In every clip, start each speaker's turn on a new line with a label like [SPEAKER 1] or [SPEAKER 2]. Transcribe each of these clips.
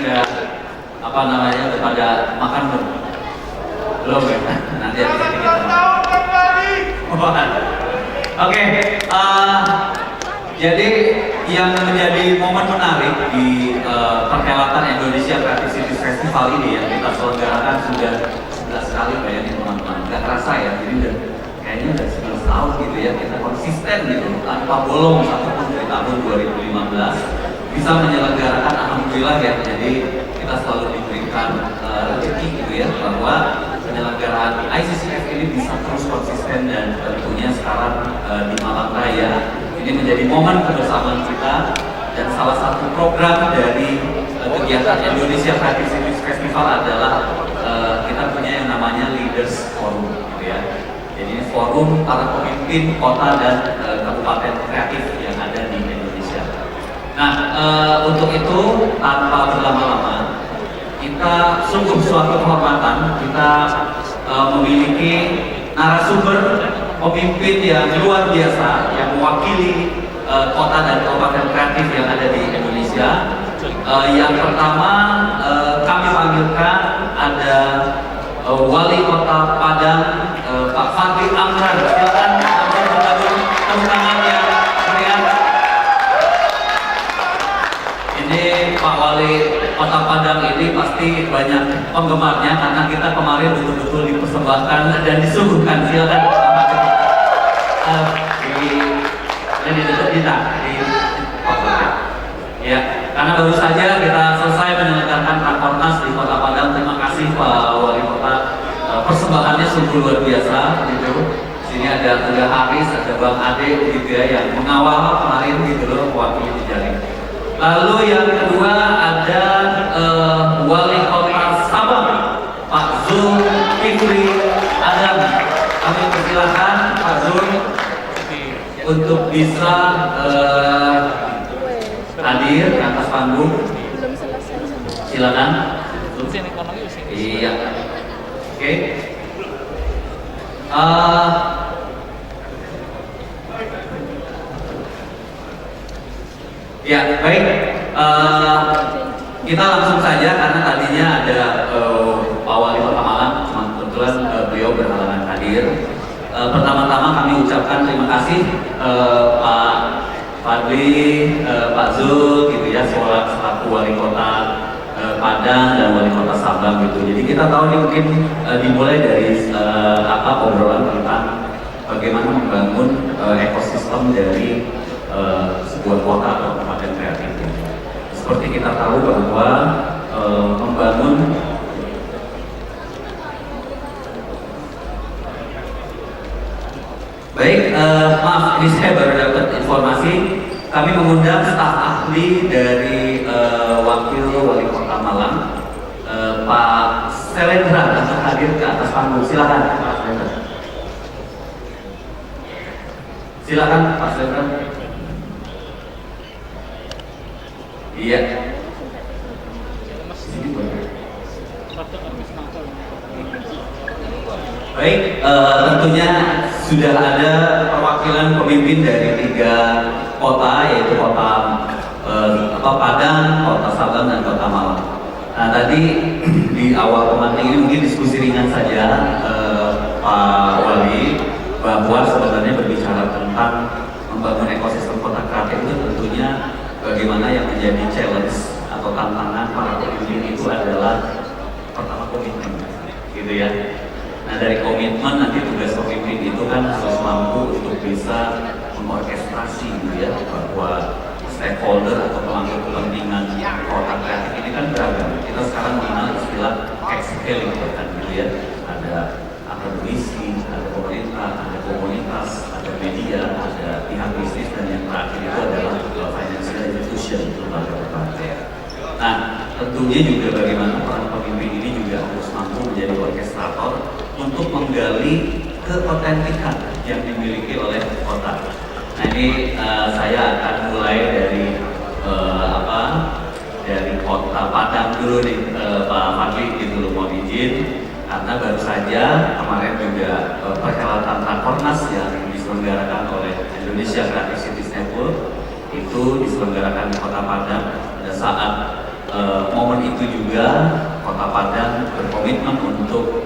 [SPEAKER 1] udah apa namanya udah pada makan belum? Belum ya? Nanti habis ini kita makan. Oke, jadi yang menjadi momen menarik di perhelatan Indonesia Creative Festival ini yang kita selenggarakan sudah 11 kali bayangin teman-teman. Nggak kerasa ya, jadi udah kayaknya udah 11 tahun gitu ya kita konsisten gitu tanpa bolong satupun dari tahun 2015 bisa menyelenggarakan, alhamdulillah ya. Jadi kita selalu diberikan rezeki gitu ya bahwa penyelenggaraan ICCF ini bisa terus konsisten dan tentunya sekarang di Malang Raya ini menjadi momen kebersamaan kita dan salah satu program dari kegiatan Indonesia Creative Festival adalah kita punya yang namanya Leaders Forum gitu ya. Jadi ini forum para pemimpin kota dan kabupaten kreatif yang ada di Indonesia. Nah, untuk itu tanpa berlama-lama kita sungguh suatu kehormatan kita memiliki narasumber pemimpin yang luar biasa yang mewakili kota dan kabupaten kreatif yang ada di Indonesia. Yang pertama kami panggilkan ada Wali Kota Padang Pak Fadli Amran. Silakan bergabung, tepuk tangan yang meriah. Ini Pak Wali Kota Padang ini pasti banyak penggemarnya karena kita kemarin betul-betul dipersembahkan dan disuguhkan. Silakan di dekat kita di ya, karena baru saja kita selesai menyelenggarakan Rakornas di Kota Padang. Terima kasih Pak Wali Kota, persembahannya sungguh luar biasa gitu. Sini ada Uda Haris, ada Bang Ade juga yang mengawal kemarin gitu loh, mewakili di jaring. Lalu yang kedua ada Wali Kota Sabang Pak Zulkifli Adam. Kami persilahkan Pak Zul untuk bisa hadir di atas panggung. Silakan. Iya. Oke. Ya, baik. Kita langsung saja karena tadinya ada Pak Wali Kota Malang, cuma kebetulan beliau berhalangan hadir. Pertama-tama kami ucapkan terima kasih Pak Fadli, Pak Zul gitu ya, selaku Wali Kota Padang dan Wali Kota Sabang gitu. Jadi kita tahu ini mungkin dimulai dari obrolan tentang bagaimana membangun ekosistem dari sebuah kota atau kabupaten kreatif. Seperti kita tahu bahwa membangun baik, maaf ini saya baru dapat informasi kami mengundang staf ahli dari Wakil Wali Kota Malang, Pak Selendra untuk hadir ke atas panggung. Silakan Pak Selendra. Silakan Pak Selendra. Iya. Baik, tentunya sudah ada perwakilan pemimpin dari 3 kota, yaitu kota Padang, Kota Sabang, dan Kota Malang. Nah, tadi di awal pemantik ini mungkin diskusi ringan saja Pak Wali, bahwa sebenarnya berbicara tentang membangun ekosistem kota kreatif itu tentunya bagaimana yang menjadi challenge atau tantangan para pemimpin itu adalah pertama komitmen, gitu ya. Nah, dari komitmen nanti tugas pemimpin itu kan harus mampu untuk bisa mengorkestrasi gitu ya, bahwa stakeholder atau pemangku kepentingan kota kreatif ini kan beragam. Kita sekarang mengenal istilah X-scaling kan gitu ya. Ada akademisi, ada pemerintah, ada komunitas, ada media, ada pihak bisnis, dan yang terakhir itu adalah financial institution, lembaga. Nah, tentunya juga bagaimana para pemimpin ini juga harus mampu menjadi orkestrator untuk menggali keotentikan yang dimiliki oleh kota. Nah, ini saya akan mulai dari dari Kota Padang dulu nih, Pak Fadli gitu, mohon izin karena baru saja kemarin juga perhelatan Rakornas yang diselenggarakan oleh Indonesia Creative Cities Network itu diselenggarakan di Kota Padang pada saat momen itu juga Kota Padang berkomitmen untuk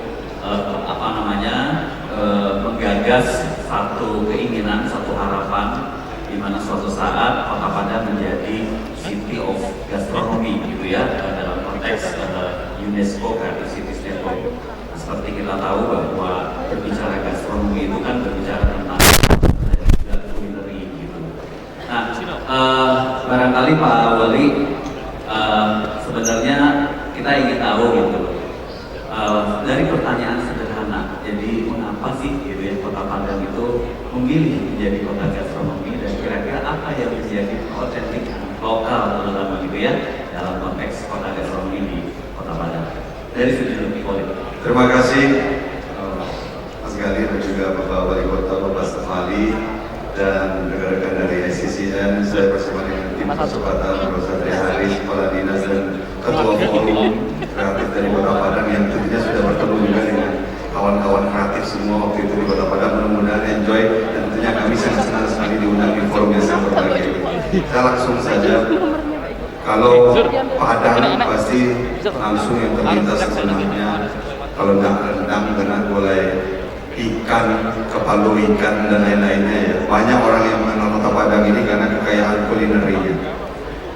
[SPEAKER 1] menggagas satu keinginan, satu harapan di mana suatu saat Kota Padang menjadi City of Gastronomy gitu ya, dalam konteks UNESCO Creative Cities Network. Seperti kita tahu bahwa berbicara gastronomi itu kan berbicara tentang juga culinary gitu. Nah, barangkali Pak Wali, sebenarnya kita ingin tahu gitu, dari pertanyaan sederhana, jadi mengapa sih gitu ya Kota Padang itu memilih menjadi kota gastronomi, dan kira-kira apa yang menjadi otentik lokal terutama gitu ya dalam konteks kota gastronomi di Kota Padang dari sudut lebih politik.
[SPEAKER 2] Terima kasih Mas Gali dan juga Bapak Wali Kota, Bapak Stefali dan rekan-rekan dari SCCN. Saya bersama dengan tim kesempatan Rosa Triharis, Kepala Dinas dan Ketua Forum Kreatif dari Kota Padang yang tentunya sudah bertemu juga dengan kawan-kawan kreatif semua waktu itu di Kota Padang. Mudah-mudahan enjoy, dan tentunya kami sangat senang sekali diundang di forum yang sangat berbahagia ini. Saya langsung saja, kalau Padang pasti langsung yang terlintas sebenarnya kalau rendang dengan gulai ikan, kepala ikan dan lain-lainnya ya. Banyak orang yang mengenal Kota Padang ini karena kekayaan kulinerinya.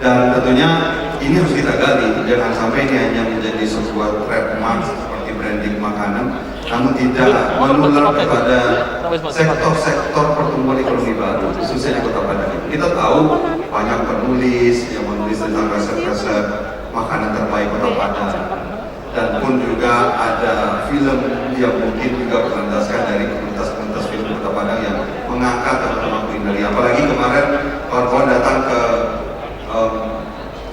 [SPEAKER 2] Dan tentunya ini harus kita gali, jangan sampai ini hanya menjadi sebuah trademark seperti branding makanan, namun tidak menular kepada sektor-sektor pertumbuhan ekonomi baru, khususnya di Kota Padang. Kita tahu banyak penulis yang menulis tentang resep-resep makanan terbaik Kota Padang, dan pun juga ada film yang mungkin juga berlandaskan dari komunitas-komunitas film Kota Padang yang mengangkat tema kulineri. Apalagi kemarin kawan-kawan datang ke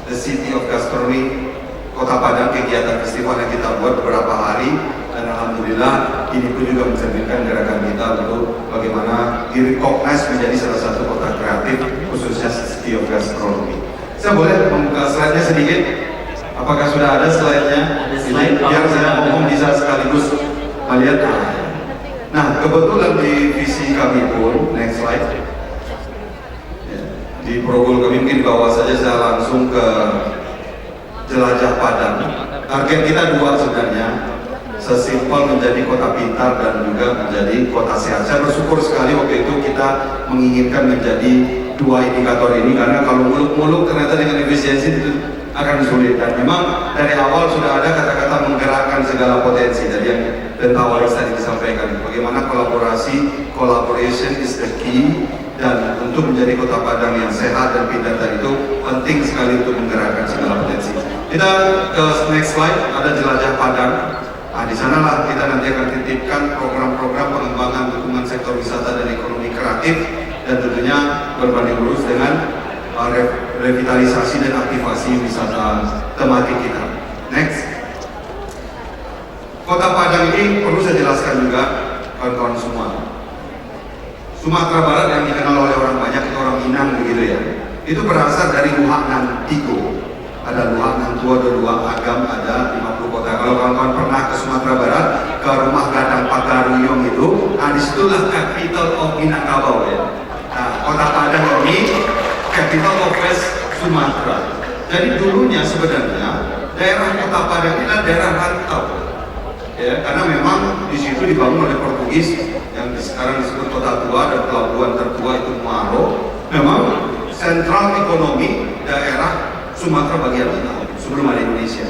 [SPEAKER 2] The City of Gastronomy Kota Padang, kegiatan festival yang kita buat beberapa hari, dan alhamdulillah ini pun juga mencerminkan gerakan kita untuk bagaimana direcognize menjadi salah satu kota kreatif khususnya City of Gastronomy. Saya boleh membuka slide-nya sedikit? Apakah sudah ada slide-nya?
[SPEAKER 1] Ada slide,
[SPEAKER 2] biar saya ngomong bisa sekaligus melihat. Nah, kebetulan di visi kami pun, next slide, di program kami mungkin di bawah saja, saya langsung ke jelajah Padang. Target kita dua sebenarnya, sesimpel menjadi kota pintar dan juga menjadi kota sehat. Saya bersyukur sekali waktu itu kita menginginkan menjadi dua indikator ini, karena kalau muluk-muluk ternyata dengan efisiensi itu akan sulit. Dan memang dari awal sudah ada kata-kata menggerakkan segala potensi dari yang Bentawaris tadi disampaikan. Bagaimana collaboration is the key, dan untuk menjadi Kota Padang yang sehat dan pintar tadi itu penting sekali untuk menggerakkan segala potensi. Kita ke next slide, ada jelajah Padang. Nah, di sanalah kita nanti akan titipkan program-program pengembangan dukungan sektor wisata dan ekonomi kreatif, dan tentunya berbanding lurus dengan revitalisasi dan aktivasi wisata tematik kita. Next. Kota Padang ini perlu saya jelaskan juga kawan-kawan semua. Sumatera Barat yang dikenal oleh orang banyak itu orang Minang begitu ya. Itu berasal dari Luhak nan Tigo. Ada Luhak nan Tua, ada Luhak Agam, ada 50 kota. Kalau kawan-kawan pernah ke Sumatera Barat, ke rumah Gadang Pagaruyong itu, nah disitulah capital of Minangkabau ya. Nah, Kota Padang ini capital of West Sumatera. Jadi dulunya sebenarnya daerah Kota Padang ini adalah daerah rantau. Ya, karena memang di situ dibangun oleh Portugis yang sekarang disebut Kota Tua, dan pelabuhan tertua itu Muaro. Memang sentral ekonomi daerah Sumatera bagian tengah sebelum ada Indonesia.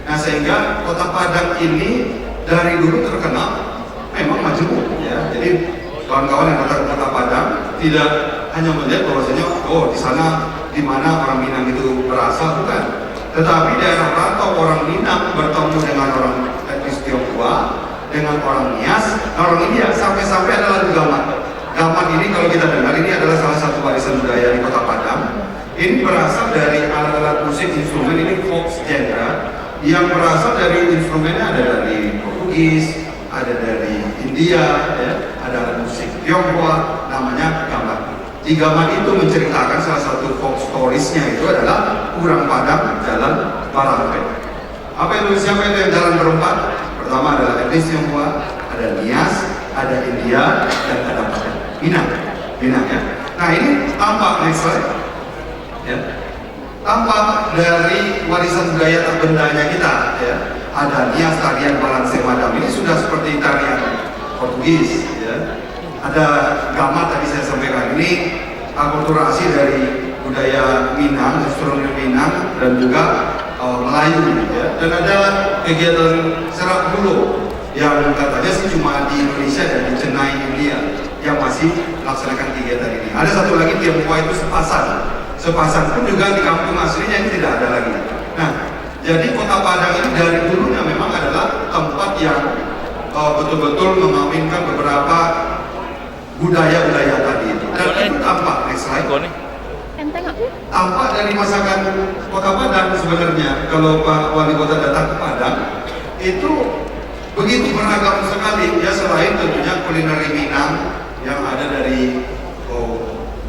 [SPEAKER 2] Nah, sehingga Kota Padang ini dari dulu terkenal memang majemuk ya. Jadi kawan-kawan yang datang ke Kota Padang tidak hanya melihat bahwasanya oh di sana di mana orang Minang itu berasal, bukan. Tetapi daerah rantau orang Minang bertemu dengan orang etnis Tionghoa, dengan orang Nias, orang India, sampai-sampai ada lagu gaman. Gaman ini kalau kita dengar ini adalah salah satu warisan budaya di Kota Padang. Ini berasal dari alat-alat musik instrumen, ini folk genre yang berasal dari instrumennya ada dari Portugis, ada dari India, ya, ada alat musik Tionghoa, namanya gaman. Di gaman itu menceritakan salah satu folk storiesnya itu adalah Urang Padang Jalan Barangpe. Apa itu, siapa itu yang jalan berempat? Pertama adalah etnis Tionghoa, ada Nias, ada India, dan ada Minang ya. Nah ini tampak next slide. Ya. tampak dari warisan budaya terbendanya kita, ya. Ada Nias tarian Balanse Madam, ini sudah seperti tarian Portugis, ya. Ada gamat tadi saya sampaikan, ini akulturasi dari budaya Minang, gastronomi Minang dan juga Melayu, ya. Dan ada kegiatan serak bulu yang katanya sih cuma di Indonesia dan di Chennai, India yang masih melaksanakan kegiatan ini. Ada satu lagi Tionghoa itu sepasang. Sepasang pun juga di kampung aslinya ini tidak ada lagi. Nah, jadi Kota Padang ini dari dulunya memang adalah tempat yang betul-betul memainkan beberapa budaya-budaya tadi itu. Dan itu tampak, next slide. Tampak dari masakan Kota Padang sebenarnya. Kalau Pak Wali Kota datang ke Padang, itu begitu beragam sekali. Ya, selain tentunya kulineri Minang yang ada dari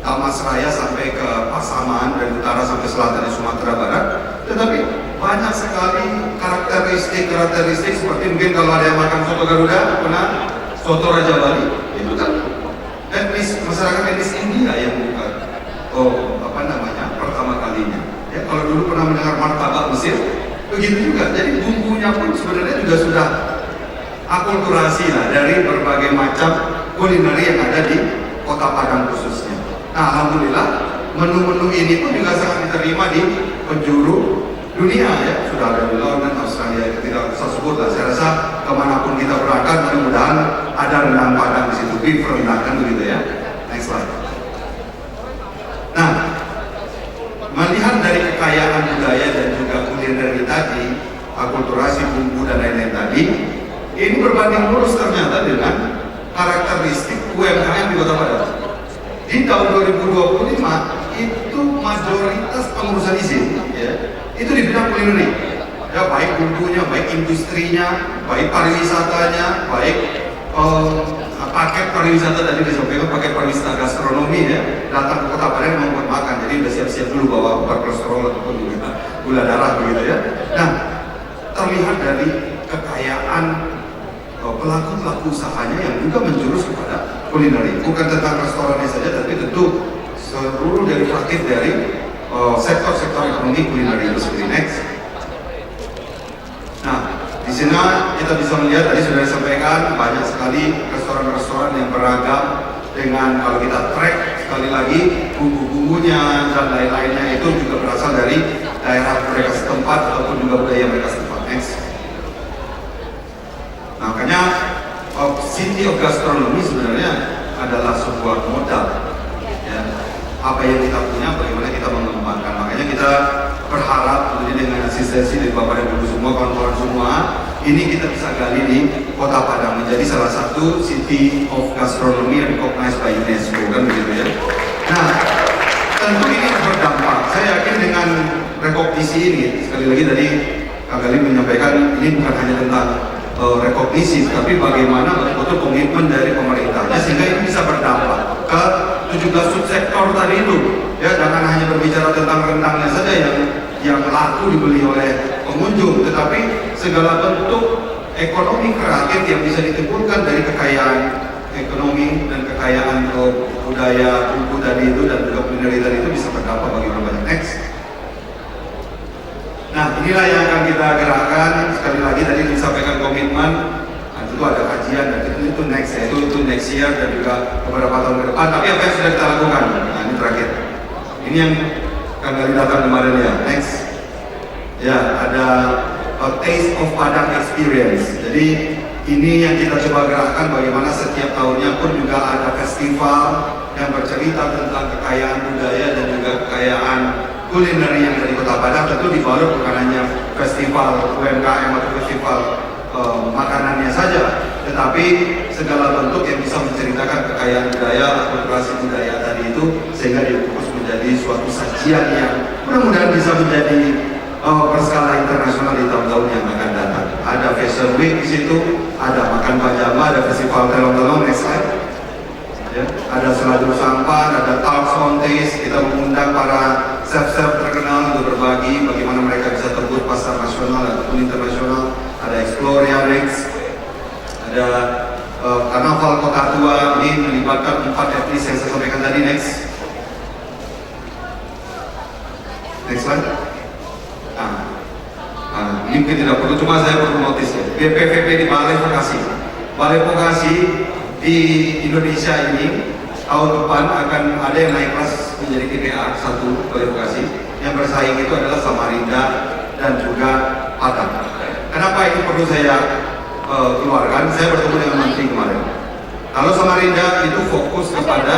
[SPEAKER 2] Damasraya sampai ke Pasaman, dari utara sampai selatan di Sumatera Barat, tetapi banyak sekali karakteristik seperti mungkin kalau ada yang makan soto Garuda, pernah soto Raja Bali, itu kan masyarakat etnis India yang bukan pertama kalinya. Ya, kalau dulu pernah mendengar martabak Mesir, begitu juga. Jadi bumbunya pun sebenarnya juga sudah akulturasi lah dari berbagai macam kulineri yang ada di Kota Padang khususnya. Nah, alhamdulillah menu-menu ini pun juga sangat diterima di penjuru dunia, ya. Sudah ada di London, Australia, itu tidak usah sebut lah. Saya rasa kemanapun kita berangkat, mudah-mudahan ada rendang Padang di situ, beef rendang kan begitu, ya. Next slide. Nah, melihat dari kekayaan budaya dan juga kuliner tadi, akulturasi bumbu dan lain-lain tadi, ini berbanding lurus ternyata dengan karakteristik UMKM di Kota Padang. Di tahun 2025 itu mayoritas pengurusan izin, ya, itu di bidang kulineri, ya, baik bumbunya, baik industrinya, baik pariwisatanya, baik paket pariwisata tadi disampaikan, paket pariwisata gastronomi, ya, datang ke Kota Padang membuat makan, jadi udah siap-siap dulu bawa obat kolesterol ataupun juga gula darah begitu, ya. Nah, terlihat dari kekayaan pelaku-pelaku usahanya yang juga menjurus kepada kulineri, bukan tentang restorannya saja, tapi tentu seluruh derivatif dari sektor-sektor ekonomi kulineri itu sendiri. Next. Nah, di sini kita bisa melihat tadi sudah disampaikan banyak sekali restoran-restoran yang beragam dengan, kalau kita track sekali lagi, bumbu-bumbunya dan lain-lainnya itu juga berasal dari daerah mereka setempat ataupun juga budaya mereka setempat. Next. Nah, makanya City of Gastronomy sebenarnya adalah sebuah modal, ya. Apa yang kita punya, bagaimana kita mengembangkan. Makanya kita berharap dengan asistensi dari Bapak dan Ibu semua, kawan-kawan semua, ini kita bisa gali di Kota Padang menjadi salah satu City of Gastronomy yang recognized by UNESCO, kan begitu, ya. Nah, tentu ini berdampak. Saya yakin dengan rekognisi ini, sekali lagi tadi Kak Gali menyampaikan, ini bukan hanya tentang rekognisi, tapi bagaimana betul-betul komitmen dari pemerintahnya sehingga ini bisa berdampak ke 17 subsektor tadi itu, ya. Jangan hanya berbicara tentang rendangnya saja yang laku dibeli oleh pengunjung, tetapi segala bentuk ekonomi kreatif yang bisa ditimbulkan dari kekayaan ekonomi dan kekayaan budaya buku tadi itu dan juga kulineri tadi itu bisa berdampak bagi orang banyak. Next. Nah, inilah yang akan kita gerakkan. Sekali lagi tadi disampaikan komitmen, nah, tentu ada kajian dan itu next, ya, itu next year dan juga beberapa tahun ke depan. Tapi apa yang sudah kita lakukan? Nah, ini terakhir. Ini yang akan kali datang kemarin, ya. Next. Ya, ada Taste of Padang Experience. Jadi ini yang kita coba gerakkan, bagaimana setiap tahunnya pun juga ada festival yang bercerita tentang kekayaan budaya dan juga kekayaan kulineri yang dari Kota Padang. Tentu di bawah bukan hanya festival UMKM atau festival makanannya saja, tetapi segala bentuk yang bisa menceritakan kekayaan budaya, akulturasi budaya tadi itu, sehingga dibungkus menjadi suatu sajian yang mudah-mudahan bisa menjadi berskala internasional di tahun-tahun yang akan datang. Ada Fashion Week di situ, ada makan pajama, ada festival telong-telong, next slide. Ya, ada seladur sampan, ada talk contest, kita mengundang para chef-chef terkenal untuk berbagi bagaimana mereka bisa tembus pasar nasional ataupun internasional. Ada Exploria Next, ada Karnaval Kota Tua, ini melibatkan 4 etnis yang saya sampaikan tadi. Next. Next slide. Ini mungkin tidak perlu, cuma saya perlu notice ya. BPVP di Balai Vokasi. Balai Vokasi di Indonesia ini tahun depan akan ada yang naik kelas menjadi TPA 1 Balai Vokasi. Yang bersaing itu adalah Samarinda dan juga Padang. Kenapa ini perlu saya keluarkan? Saya bertemu dengan Menteri kemarin. Kalau Samarinda itu fokus kepada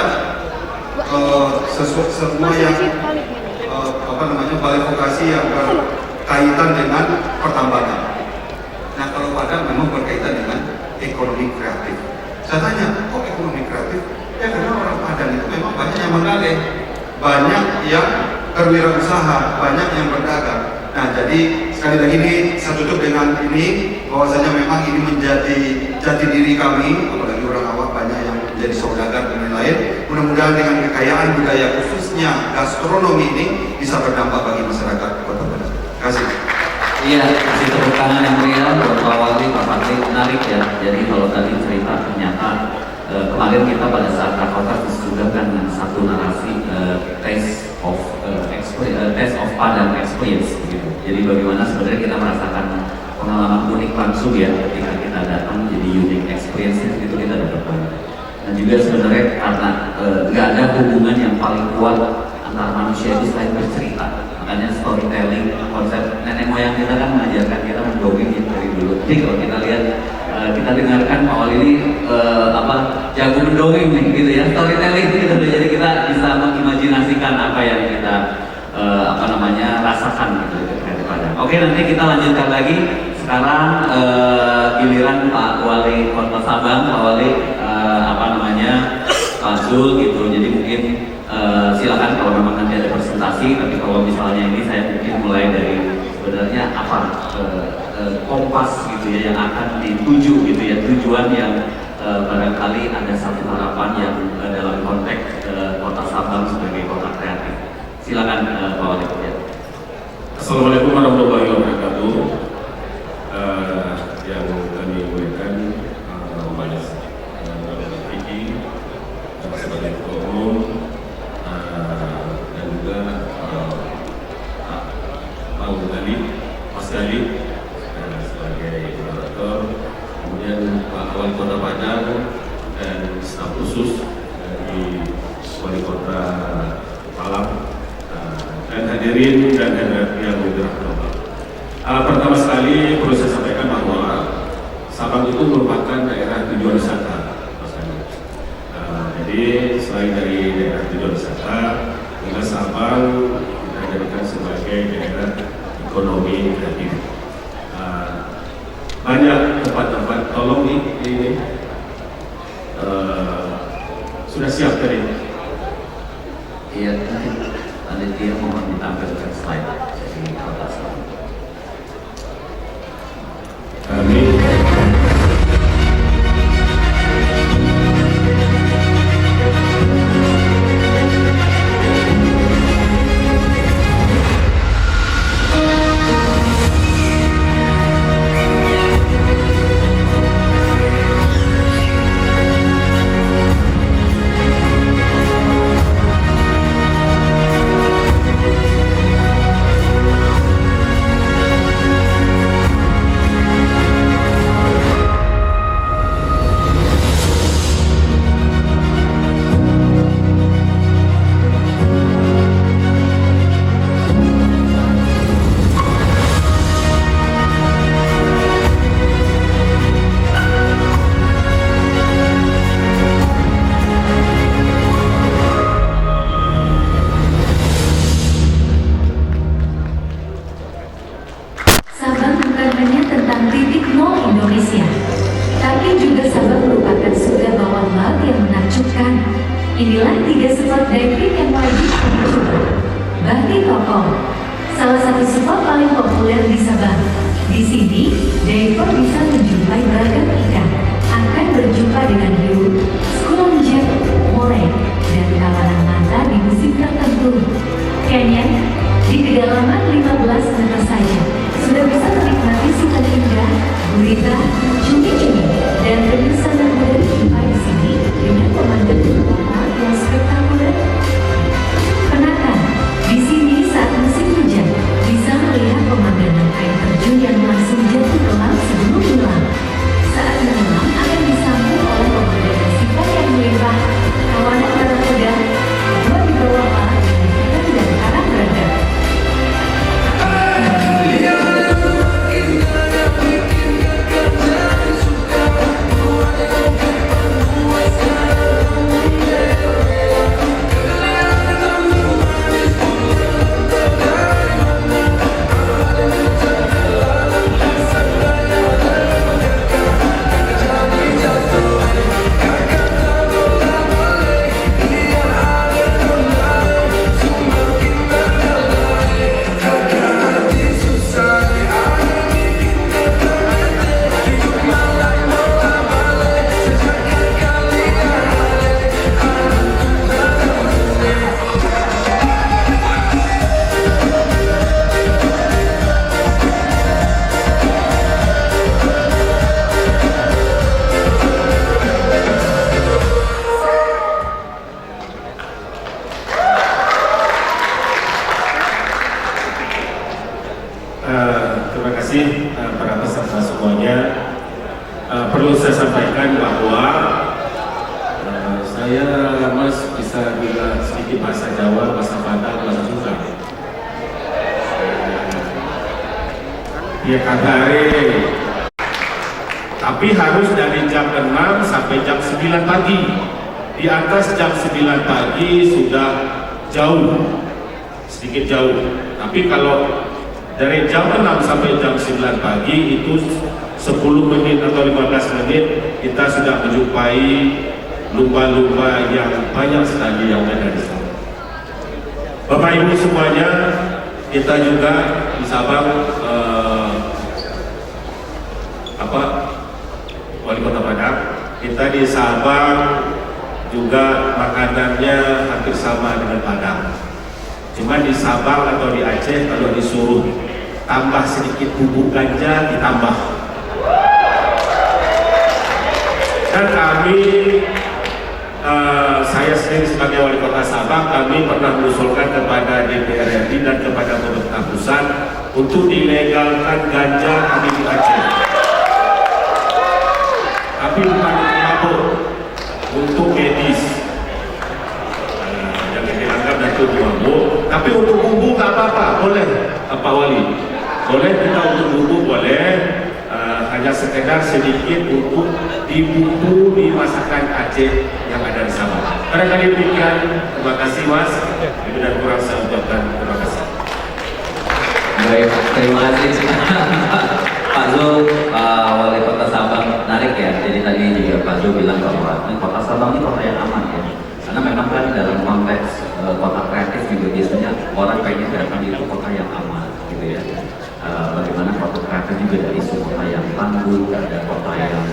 [SPEAKER 2] semua yang balai vokasi yang berkaitan dengan pertambangan. Nah, kalau Padang memang berkaitan dengan ekonomi kreatif. Saya tanya, kok ekonomi kreatif? Ya karena orang Padang itu memang banyak yang menggali, banyak yang berwirausaha, banyak yang berdagang. Nah, jadi sekali lagi ini saya tutup dengan ini, bahwasanya memang ini menjadi jati diri kami, apalagi orang awak banyak yang menjadi saudagar dan lain-lain. Mudah-mudahan dengan kekayaan budaya khususnya gastronomi ini bisa berdampak bagi masyarakat Kota Padang. Terima kasih.
[SPEAKER 1] Iya, kasih tepuk tangan yang meriah buat Pak Wali, Pak Fatri, menarik ya. Jadi kalau tadi cerita ternyata kemarin kita pada saat Rakotas disudahkan dengan satu narasi taste of Padang experience gitu. Jadi bagaimana sebenarnya kita merasakan pengalaman unik langsung ya ketika kita datang, jadi unique experience itu kita dapatkan. Dan juga sebenarnya karena nggak ada hubungan yang paling kuat antara manusia itu selain bercerita. Makanya storytelling, konsep nenek moyang kita kan mengajarkan kita mendongeng dari dulu. Jadi kalau kita lihat, kita dengarkan Pak Wali ini jago mendongeng nih gitu ya, storytelling gitu. Jadi kita bisa mengimajinasikan apa yang kita rasakan gitu di Padang. Oke, nanti kita lanjutkan lagi. Sekarang giliran Pak Wali Kota Sabang, Pak Wali Pak Zul gitu. Jadi mungkin silakan kalau memang nanti ada presentasi, tapi kalau misalnya ini saya mungkin mulai dari sebenarnya kompas gitu ya yang akan dituju gitu ya, tujuan yang barangkali ada satu harapan yang dalam konteks Kota Sabang sebagai kota kreatif. Silakan Pak Wali. Ya.
[SPEAKER 3] Assalamualaikum warahmatullahi wabarakatuh. Yang kami muliakan banyak Vicky sebagai ketua umum dan juga Pak Gali, Mas Gali sebagai moderator, kemudian Pak Wali Kota Padang dan staf khusus dari Wali Kota Malang dan hadirin dan yang bergerak. Pertama sekali perlu saya sampaikan bahwa Sabang itu merupakan daerah tujuan wisata. Jadi selain dari daerah tujuan wisata, juga Sabang kita jadikan sebagai daerah ekonomi kreatif. Banyak tempat-tempat, tolong ini sudah siap tadi.
[SPEAKER 1] Iya, nanti dia mohon ditampilkan slide dari Kota Sabang.
[SPEAKER 4] Inilah 3 spot diving yang wajib dicoba. Bakti Tokong, salah satu spot paling populer di Sabang. Di sini, diver bisa menjumpai beragam ikan, akan berjumpa dengan hiu, squalonjet, moray, dan kawanan mata di musim tertentu. Canyon, di kedalaman 15 meter saja, sudah bisa menikmati silat indah, gurita, cumi-cumi, dan renusan yang mudah dijumpai di sini dengan pemandangan utama yang spektakuler. Penata, di sini saat musim
[SPEAKER 3] Terima kasih para peserta semuanya. Perlu saya sampaikan bahwa saya Mas bisa juga sedikit bahasa Jawa, bahasa Padang, bahasa Sunda. Ya hari. Tapi harus dari jam 6 sampai jam 9 pagi. Di atas jam 9 pagi sudah jauh, sedikit jauh. Tapi kalau dari jam 6 sampai jam 9 pagi itu 10 menit atau 15 menit kita sudah menjumpai lumba-lumba yang banyak sekali yang ada di sana. Bapak Ibu semuanya, kita juga di Sabang Wali Kota Padang, kita di Sabang juga makanannya hampir sama dengan Padang. Cuma di Sabang atau di Aceh kalau disuruh tambah sedikit bubuk ganja ditambah. Dan kami, saya sendiri sebagai Wali Kota Sabang, kami pernah mengusulkan kepada DPR RI dan kepada pemerintah pusat untuk dilegalkan ganja kami di Aceh. Tapi bukan untuk mabuk, untuk medis. Jangan dianggap untuk mabuk. Tapi untuk bumbu nggak apa-apa, boleh Pak Wali. Boleh kita untuk bumbu boleh, hanya sekedar sedikit untuk dibumbu di masakan Aceh yang ada di sana. Barangkali demikian. Terima kasih Mas. Lebih dan kurang saya ucapkan terima kasih.
[SPEAKER 1] Baik, terima kasih Pak Zul, Wali Kota Sabang. Menarik ya, jadi tadi juga Pak Zul bilang bahwa Kota Sabang ini kota yang aman ya. Karena memang kan dalam konteks kota kreatif juga biasanya orang pengen datang itu kota yang aman gitu ya. Bagaimana kota kreatif juga dari isu kota yang tangguh, ada kota yang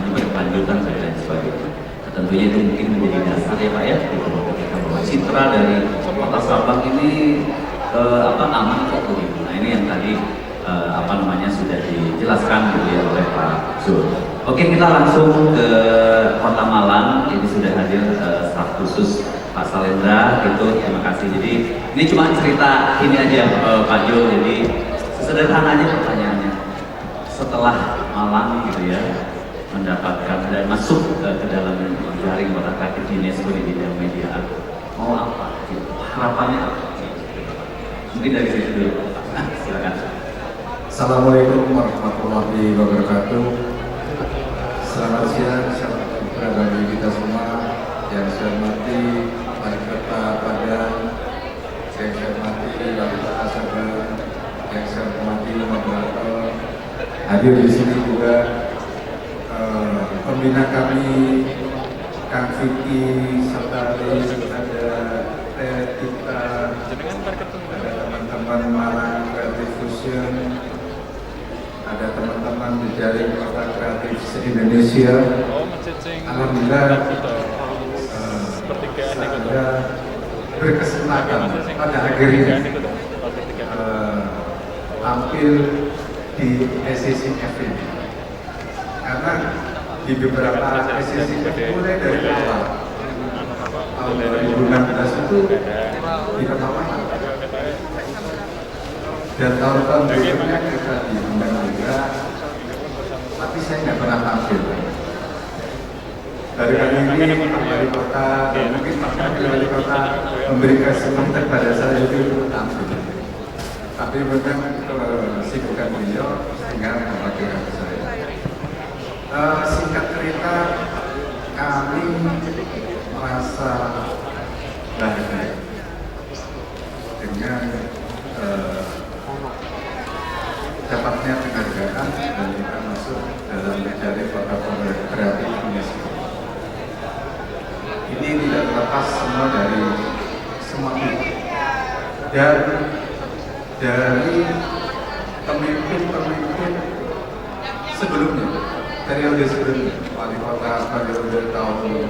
[SPEAKER 1] berkelanjutan dan lain sebagainya. Tentunya itu mungkin menjadi dasar ya Pak ya, ketika bahwa citra dari Kota Sabang ini aman kok begitu. Nah ini yang tadi sudah dijelaskan gitu ya oleh Pak Zul. Oke, kita langsung ke Kota Malang. Ini sudah hadir staf khusus Pak Salendra gitu. Terima kasih. Jadi ini cuma cerita ini aja Pak Zul. Jadi sesederhana aja pertanyaannya. Setelah Malang gitu ya mendapatkan dan masuk ke dalam jaring kota kreatif UNESCO di bidang media, mau apa? Gitu. Harapannya apa? Mungkin dari situ dulu. Silakan.
[SPEAKER 5] Assalamualaikum warahmatullahi wabarakatuh. Selamat siang, selamat berada kita semua. Yang saya hormati Wali Kota Padang, yang saya hormati Wali Kota Sabang, yang saya hormati moderator. Hadir di sini juga pembina kami, Kang Vicky, serta ada Tita, ada teman-teman Malang Creative Fusion, ada teman-teman di jaring kota kreatif se-Indonesia. Alhamdulillah saya berkesempatan pada akhirnya tampil di SCCF ini. Karena di beberapa SCCF mulai dari awal tahun 2016 itu tidak apa-apa. Dan tahun-tahun berikutnya kita diundang juga, tapi saya nggak pernah tampil. Dari kali ini Pak Wali Kota dan mungkin Pak Wali Kota memberikan kesempatan pada saya untuk tampil. Tapi memang kesibukan beliau sehingga mewakilkan saya. Singkat cerita, kami merasa bahagia dengan dapatnya penghargaan dan kita masuk dalam jaring kota kreatif UNESCO. Ini tidak terlepas semua dari semua pihak dan dari pemimpin-pemimpin sebelumnya, periode sebelumnya, Wali Kota periode tahun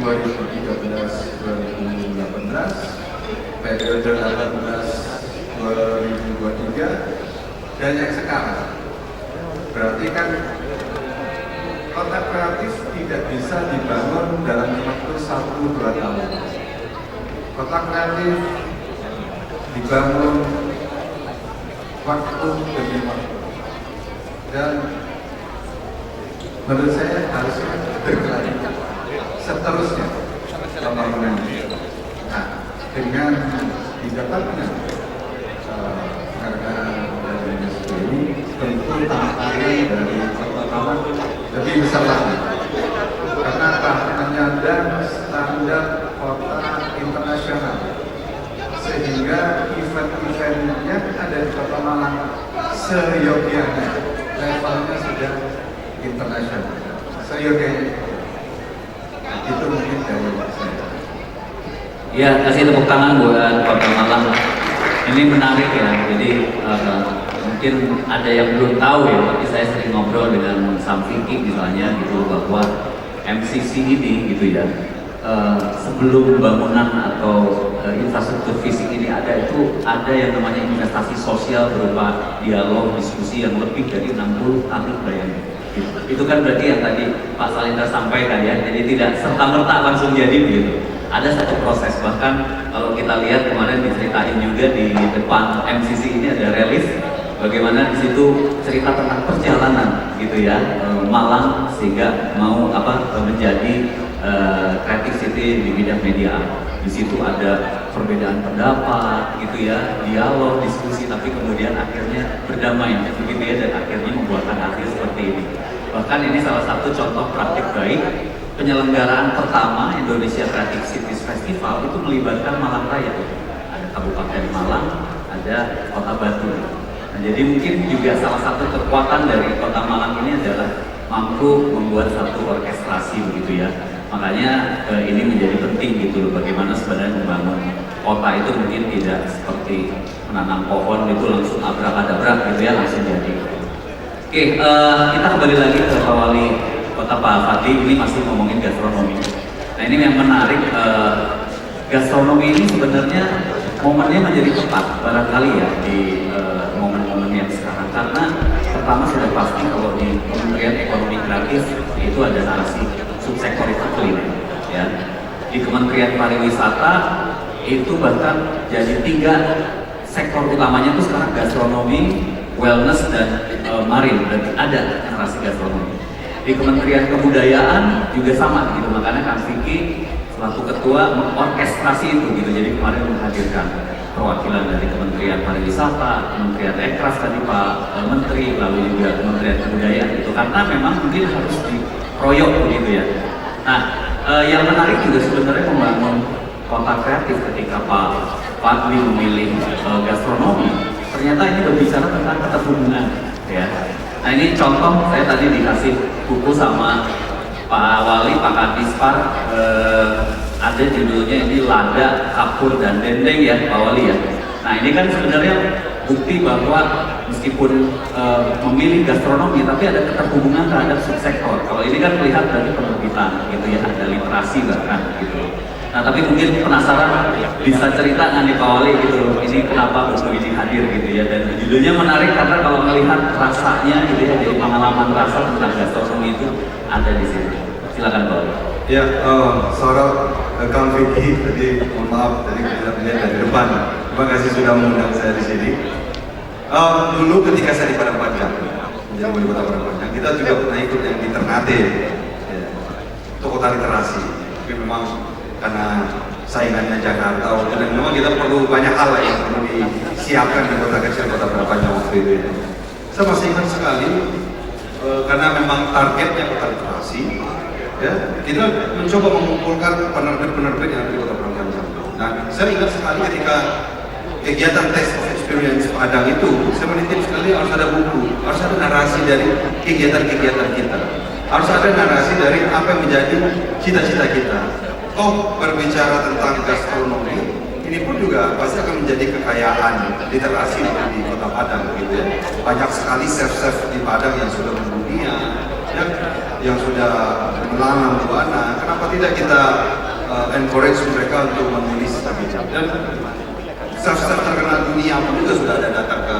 [SPEAKER 5] 2013-2018, periode 18-2023, dan yang sekarang. Berarti kan kota kreatif tidak bisa dibangun dalam waktu 1-2 tahun. Kota kreatif dibangun waktu demi waktu. Dan menurut saya harusnya berkelanjutan seterusnya pembangunan. Nah, dengan didapatkan harga dari UNESCO ini, tentu tantangan dari pertama lebih besar lagi. Karena menyandang standar kota internasional, sehingga event-eventnya ada di Kota Malang seyogyanya, levelnya sudah internasional, seyogyanya. Itu mungkin dari saya.
[SPEAKER 1] Ya, kasih tepuk tangan buat Kota Malang. Ini menarik ya, jadi mungkin ada yang belum tahu ya, tapi saya sering ngobrol dengan Sam Vicky misalnya gitu, bahwa MCC ini gitu ya, sebelum bangunan atau infrastruktur fisik ini ada, itu ada yang namanya investasi sosial berupa dialog, diskusi yang lebih dari 60 tahun bayangin. Itu kan berarti yang tadi Pak Salindra sampaikan ya, jadi tidak serta-merta langsung jadi begitu. Ada satu proses, bahkan kalau kita lihat kemarin diceritain juga di depan MCC ini ada relief, bagaimana di situ cerita tentang perjalanan gitu ya, Malang sehingga mau menjadi creative city di bidang media. Di situ ada perbedaan pendapat gitu ya, dialog, diskusi, tapi kemudian akhirnya berdamai begitu ya, dan akhirnya membuahkan hasil seperti ini. Bahkan ini salah satu contoh praktik baik penyelenggaraan pertama Indonesia Creative Cities Festival itu melibatkan Malang Raya. Ada Kabupaten Malang, ada Kota Batu. Nah, jadi mungkin juga salah satu kekuatan dari Kota Malang ini adalah mampu membuat satu orkestrasi begitu ya. Makanya ini menjadi penting gitu loh, bagaimana sebenarnya membangun kota itu mungkin tidak seperti menanam pohon itu langsung abrak-adabrak gitu ya, langsung jadi. Oke, kita kembali lagi ke Pak Wali Kota Pak Fadli, ini masih ngomongin gastronomi. Nah ini yang menarik, gastronomi ini sebenarnya momennya menjadi tepat barangkali ya di momen-momen yang sekarang, karena pertama sudah pasti kalau di Kementerian Ekonomi Kreatif itu ada narasi subsektor itu kuliner ya. Di Kementerian Pariwisata itu bahkan jadi 3 sektor utamanya itu sekarang gastronomi, wellness, dan marine, berarti ada narasi gastronomi. Di Kementerian Kebudayaan juga sama gitu, makanya Kang Vicky selaku ketua mengorkestrasi itu gitu, jadi kemarin menghadirkan perwakilan dari Kementerian Pariwisata, Kementerian Ekraf tadi Pak Menteri, lalu juga Kementerian Kebudayaan gitu, karena memang mungkin harus dikeroyok begitu ya. Nah, yang menarik juga sebenarnya membangun kota kreatif ketika Pak Fadli memilih gastronomi, ternyata ini berbicara tentang keterhubungan ya. Nah ini contoh, saya tadi dikasih buku sama Pak Wali, Pak Kadispar, ada judulnya ini Lada, Kapur, dan Dendeng ya Pak Wali ya. Nah ini kan sebenarnya bukti bahwa meskipun memilih gastronomi, tapi ada keterhubungan terhadap subsektor. Kalau ini kan melihat dari penerbitan gitu ya, ada literasi bahkan gitu. Nah tapi mungkin penasaran, bisa cerita nggak nih Pak Wali gitu loh, ini kenapa buku ini hadir gitu ya, dan judulnya menarik karena kalau melihat rasanya gitu ya, jadi pengalaman rasa tentang gastronomi itu ada di sini. Silakan Pak Wali.
[SPEAKER 2] Ya, seorang Kang Vicky tadi, mohon maaf tadi kita lihat dari depan. Terima kasih sudah mengundang saya di sini. Dulu ketika saya di Padang Panjang, menjadi wali kota Padang Panjang, kita juga pernah ikut yang di Ternate, ya, untuk kota literasi. Tapi memang karena saingannya Jakarta, dan memang kita perlu banyak hal yang perlu disiapkan di kota kecil Kota Padang Panjang waktu itu. Ya. Saya masih ingat sekali karena memang targetnya kota literasi. Ya, kita mencoba mengumpulkan penerbit-penerbit yang ada di Kota Padang Panjang. Nah, saya ingat sekali ketika kegiatan Taste of Experience Padang itu, saya menitip sekali harus ada buku, harus ada narasi dari kegiatan-kegiatan kita, harus ada narasi dari apa yang menjadi cita-cita kita. Oh, berbicara tentang gastronomi, ini pun juga pasti akan menjadi kekayaan literasi di Kota Padang, gitu ya. Banyak sekali chef-chef di Padang yang sudah mendunia, yang sudah melanglang buana. Kenapa tidak kita encourage mereka untuk menulis tabiat? Dan chef-chef terkenal dunia pun juga sudah ada datang ke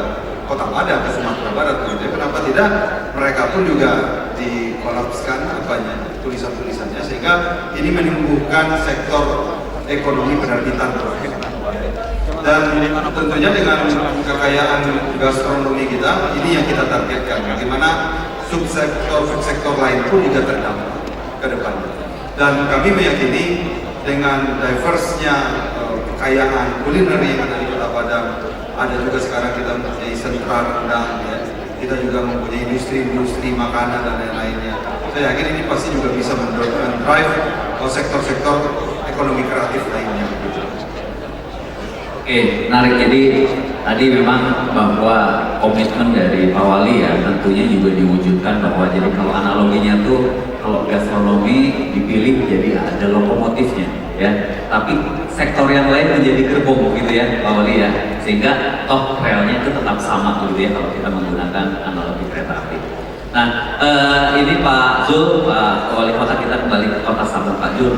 [SPEAKER 2] Kota Padang, ke Sumatera Barat, gitu ya. Kenapa tidak mereka pun juga dikolapskan tulisan-tulisannya, sehingga ini menumbuhkan sektor ekonomi penerbitan. Dan tentunya dengan kekayaan gastronomi kita, ini yang kita targetkan. Bagaimana subsektor lain pun juga terdampak ke depan. Dan kami meyakini dengan diverse-nya kekayaan kuliner yang ada di Kota Padang, ada juga sekarang kita mempunyai sentra rendang, ya. Kita juga mempunyai industri makanan dan lain-lainnya. Saya yakin ini pasti juga bisa mendrive sektor-sektor ekonomi kreatif lainnya.
[SPEAKER 1] Oke, menarik. Jadi tadi memang bahwa komitmen dari Pak Wali ya tentunya juga diwujudkan bahwa jadi kalau analoginya tuh kalau gastronomi dipilih jadi ada lokomotifnya ya, tapi sektor yang lain menjadi gerbong gitu ya Pak Wali ya, sehingga toh relnya itu tetap sama gitu ya kalau kita menggunakan analogi kereta api. Nah ini Pak Zul, Pak Wali Kota kita kembali ke Kota Sabang. Pak Zul,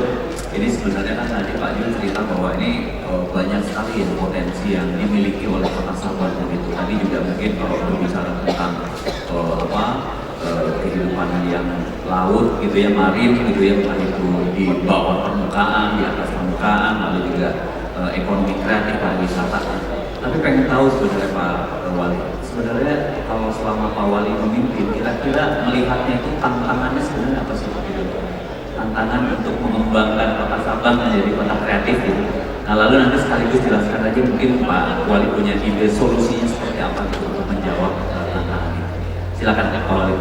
[SPEAKER 1] ini sebenarnya kan tadi Pak Zul cerita bahwa ini banyak sekali ya potensi yang dimiliki oleh Kota Sabang begitu. Tadi juga mungkin kalau berbicara tentang kehidupan yang laut gitu ya, marin gitu ya, entah itu di bawah permukaan, di atas permukaan, lalu juga ekonomi kreatif pariwisata. Tapi pengen tahu sebenarnya Pak Wali, sebenarnya kalau selama Pak Wali memimpin, kira-kira melihatnya itu tantangannya sebenarnya apa sih Pak Wali? Tantangan untuk mengembangkan Kota Sabang menjadi kota kreatif gitu. Nah lalu nanti sekaligus jelaskan aja mungkin Pak Wali punya ide solusinya seperti apa gitu untuk menjawab tantangan ini. Silakan Pak Wali.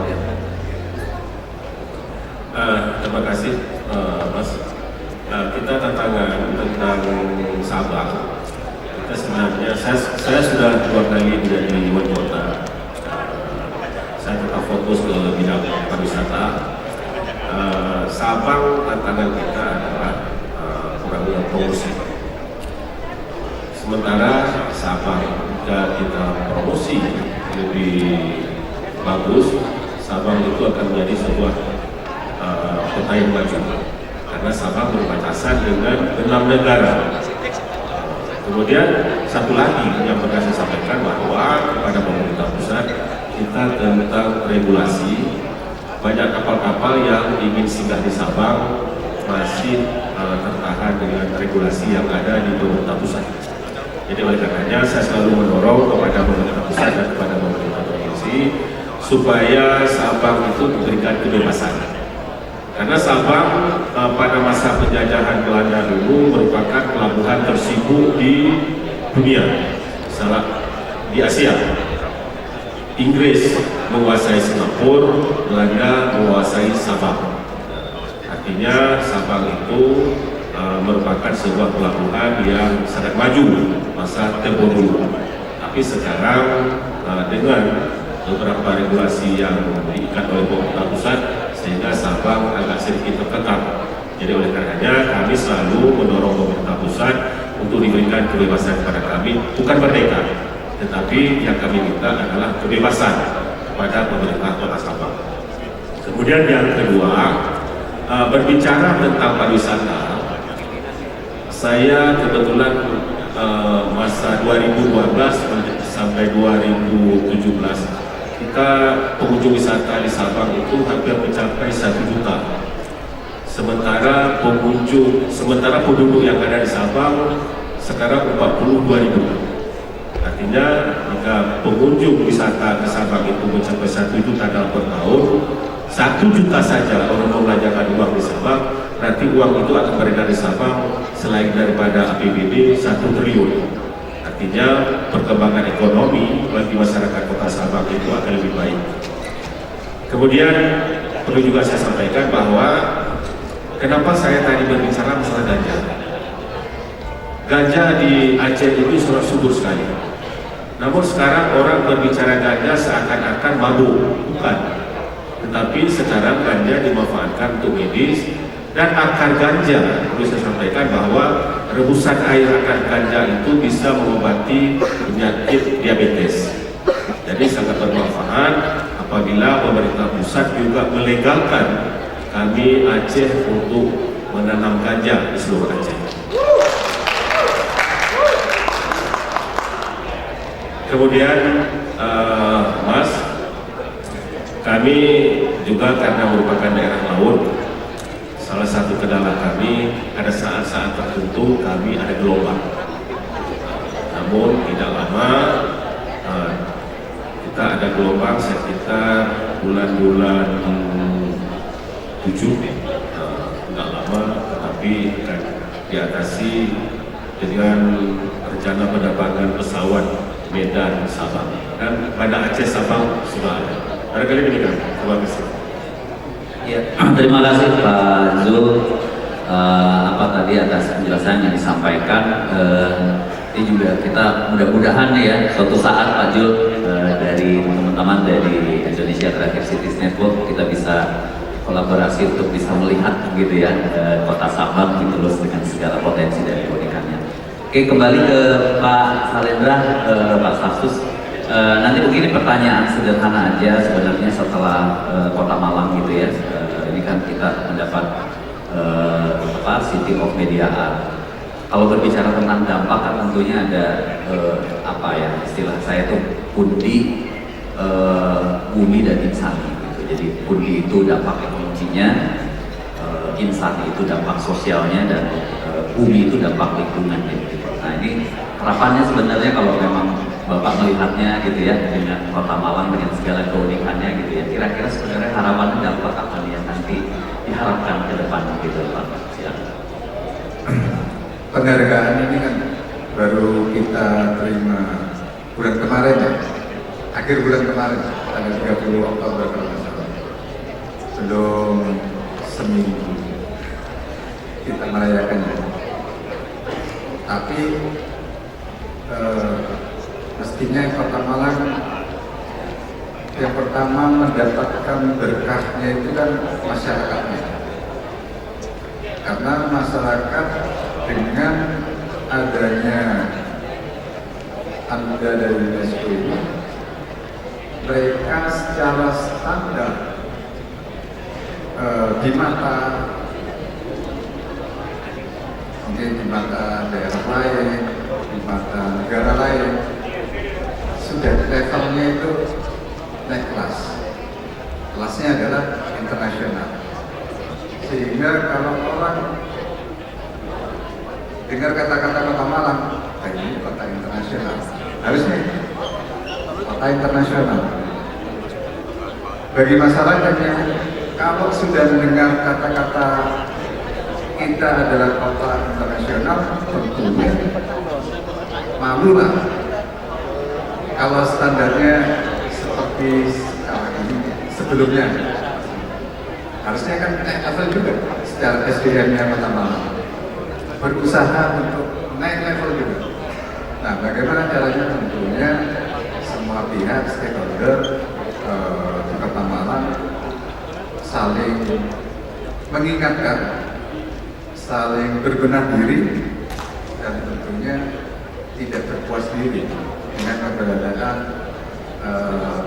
[SPEAKER 3] Terima kasih Mas. Kita tantangan tentang Sabang. Kita sebenarnya saya sudah 2 kali menjadi wali kota. Saya tetap fokus ke bidang pariwisata. Sabang tantangan kita adalah kurangnya promosi. Sementara Sabang jika kita promosi lebih bagus, Sabang itu akan menjadi sebuah kota yang maju. Karena Sabang berbatasan dengan 6 negara. Kemudian satu lagi yang pernah saya sampaikan bahwa kepada pemerintah pusat kita tentang regulasi. Banyak kapal-kapal yang ingin singgah di Sabang masih tertahan dengan regulasi yang ada di pemerintah pusat. Jadi oleh karenanya saya selalu mendorong kepada pemerintah pusat dan kepada pemerintah provinsi supaya Sabang itu diberikan kebebasan. Karena Sabang pada masa penjajahan Belanda dulu merupakan pelabuhan tersibuk di dunia, di Asia. Inggris menguasai Singapura, Belanda menguasai Sabang. Artinya Sabang itu merupakan sebuah pelabuhan yang sangat maju masa tempo dulu. Tapi sekarang dengan beberapa regulasi yang diikat oleh pemerintah pusat, sehingga Sabang agak sedikit terkekang. Jadi oleh karenanya kami selalu mendorong pemerintah pusat untuk diberikan kebebasan kepada kami, bukan merdeka, tetapi yang kami minta adalah kebebasan kepada pemerintah Kota Sabang. Kemudian yang kedua, berbicara tentang pariwisata, saya kebetulan masa 2012 sampai 2017 kita pengunjung wisata di Sabang itu hampir mencapai 1 juta. Sementara penduduk yang ada di Sabang sekarang 42.000. Artinya jika pengunjung wisata ke Sabang itu mencapai 1 juta dalam per tahun, 1 juta saja orang membelanjakan uang di Sabang, nanti uang itu akan beredar di Sabang selain daripada APBD 1 triliun. Artinya perkembangan ekonomi bagi masyarakat Kota Sabang itu akan lebih baik. Kemudian perlu juga saya sampaikan bahwa kenapa saya tadi berbicara masalah ganja. Ganja di Aceh itu sangat subur sekali. Namun sekarang orang berbicara ganja seakan-akan mabuk, bukan. Tetapi sekarang ganja dimanfaatkan untuk medis. Dan akar ganja, perlu saya sampaikan bahwa rebusan air akar ganja itu bisa mengobati penyakit diabetes. Jadi sangat bermanfaat apabila pemerintah pusat juga melegalkan kami Aceh untuk menanam ganja di seluruh Aceh. Kemudian Mas, kami juga karena merupakan daerah laut, salah satu kendala kami ada saat-saat tertentu kami ada gelombang. Nah, namun tidak lama kita ada gelombang sekitar bulan-bulan 7, tidak lama, tetapi akan diatasi dengan rencana penerbangan pesawat Medan Sabang dan Banda Aceh Sabang sudah ada. Barangkali demikian. Terima kasih.
[SPEAKER 1] Ya, terima kasih Pak Zul tadi atas penjelasan yang disampaikan. Ini juga kita mudah-mudahan ya suatu saat Pak Zul dari teman-teman dari Indonesia Creative Cities Network kita bisa kolaborasi untuk bisa melihat gitu ya kota Sabang gitu loh dengan segala potensi dari keunikannya. Oke, kembali ke Pak Salendra, Pak Stafsus. Nanti begini pertanyaan sederhana aja sebenarnya setelah Kota Malang gitu ya. Ini kan kita mendapat City of Media Art. Kalau berbicara tentang dampak kan tentunya ada istilah saya tuh pundi, bumi dan insani gitu. Jadi pundi itu dampak ekonominya, insani itu dampak sosialnya dan bumi itu dampak lingkungan gitu. Nah ini harapannya sebenarnya kalau memang Bapak melihatnya gitu ya dengan Kota Malang dengan segala keunikannya gitu ya, kira-kira sebenarnya harapannya dampak apa yang nanti diharapkan ke depan gitu Pak?
[SPEAKER 5] Penghargaan ini kan baru kita terima bulan kemarin ya, akhir bulan kemarin tanggal 30 Oktober kalau nggak salah, belum seminggu kita merayakannya. Tapi mestinya Kota Malang yang pertama mendapatkan berkahnya itu kan masyarakatnya, karena masyarakat dengan adanya anda dari UNESCO ini, mereka secara standar di mata mungkin di mata daerah lain, di mata negara lain sudah levelnya itu naik kelas, kelasnya adalah internasional, sehingga kalau orang dengar kata-kata Kota Malang, ini kota internasional, harusnya kota internasional. Bagi masyarakatnya, kalau sudah mendengar kata-kata kita adalah kota internasional, tentunya malulah. Kalau standarnya seperti sekarang ini, sebelumnya harusnya kan naik level juga secara SDM-nya Kota Malang, berusaha untuk naik level juga. Nah, bagaimana caranya? Tentunya semua pihak stakeholder di Kota Malang saling mengingatkan, saling berbenah diri, dan tentunya tidak berpuas diri dengan keberadaan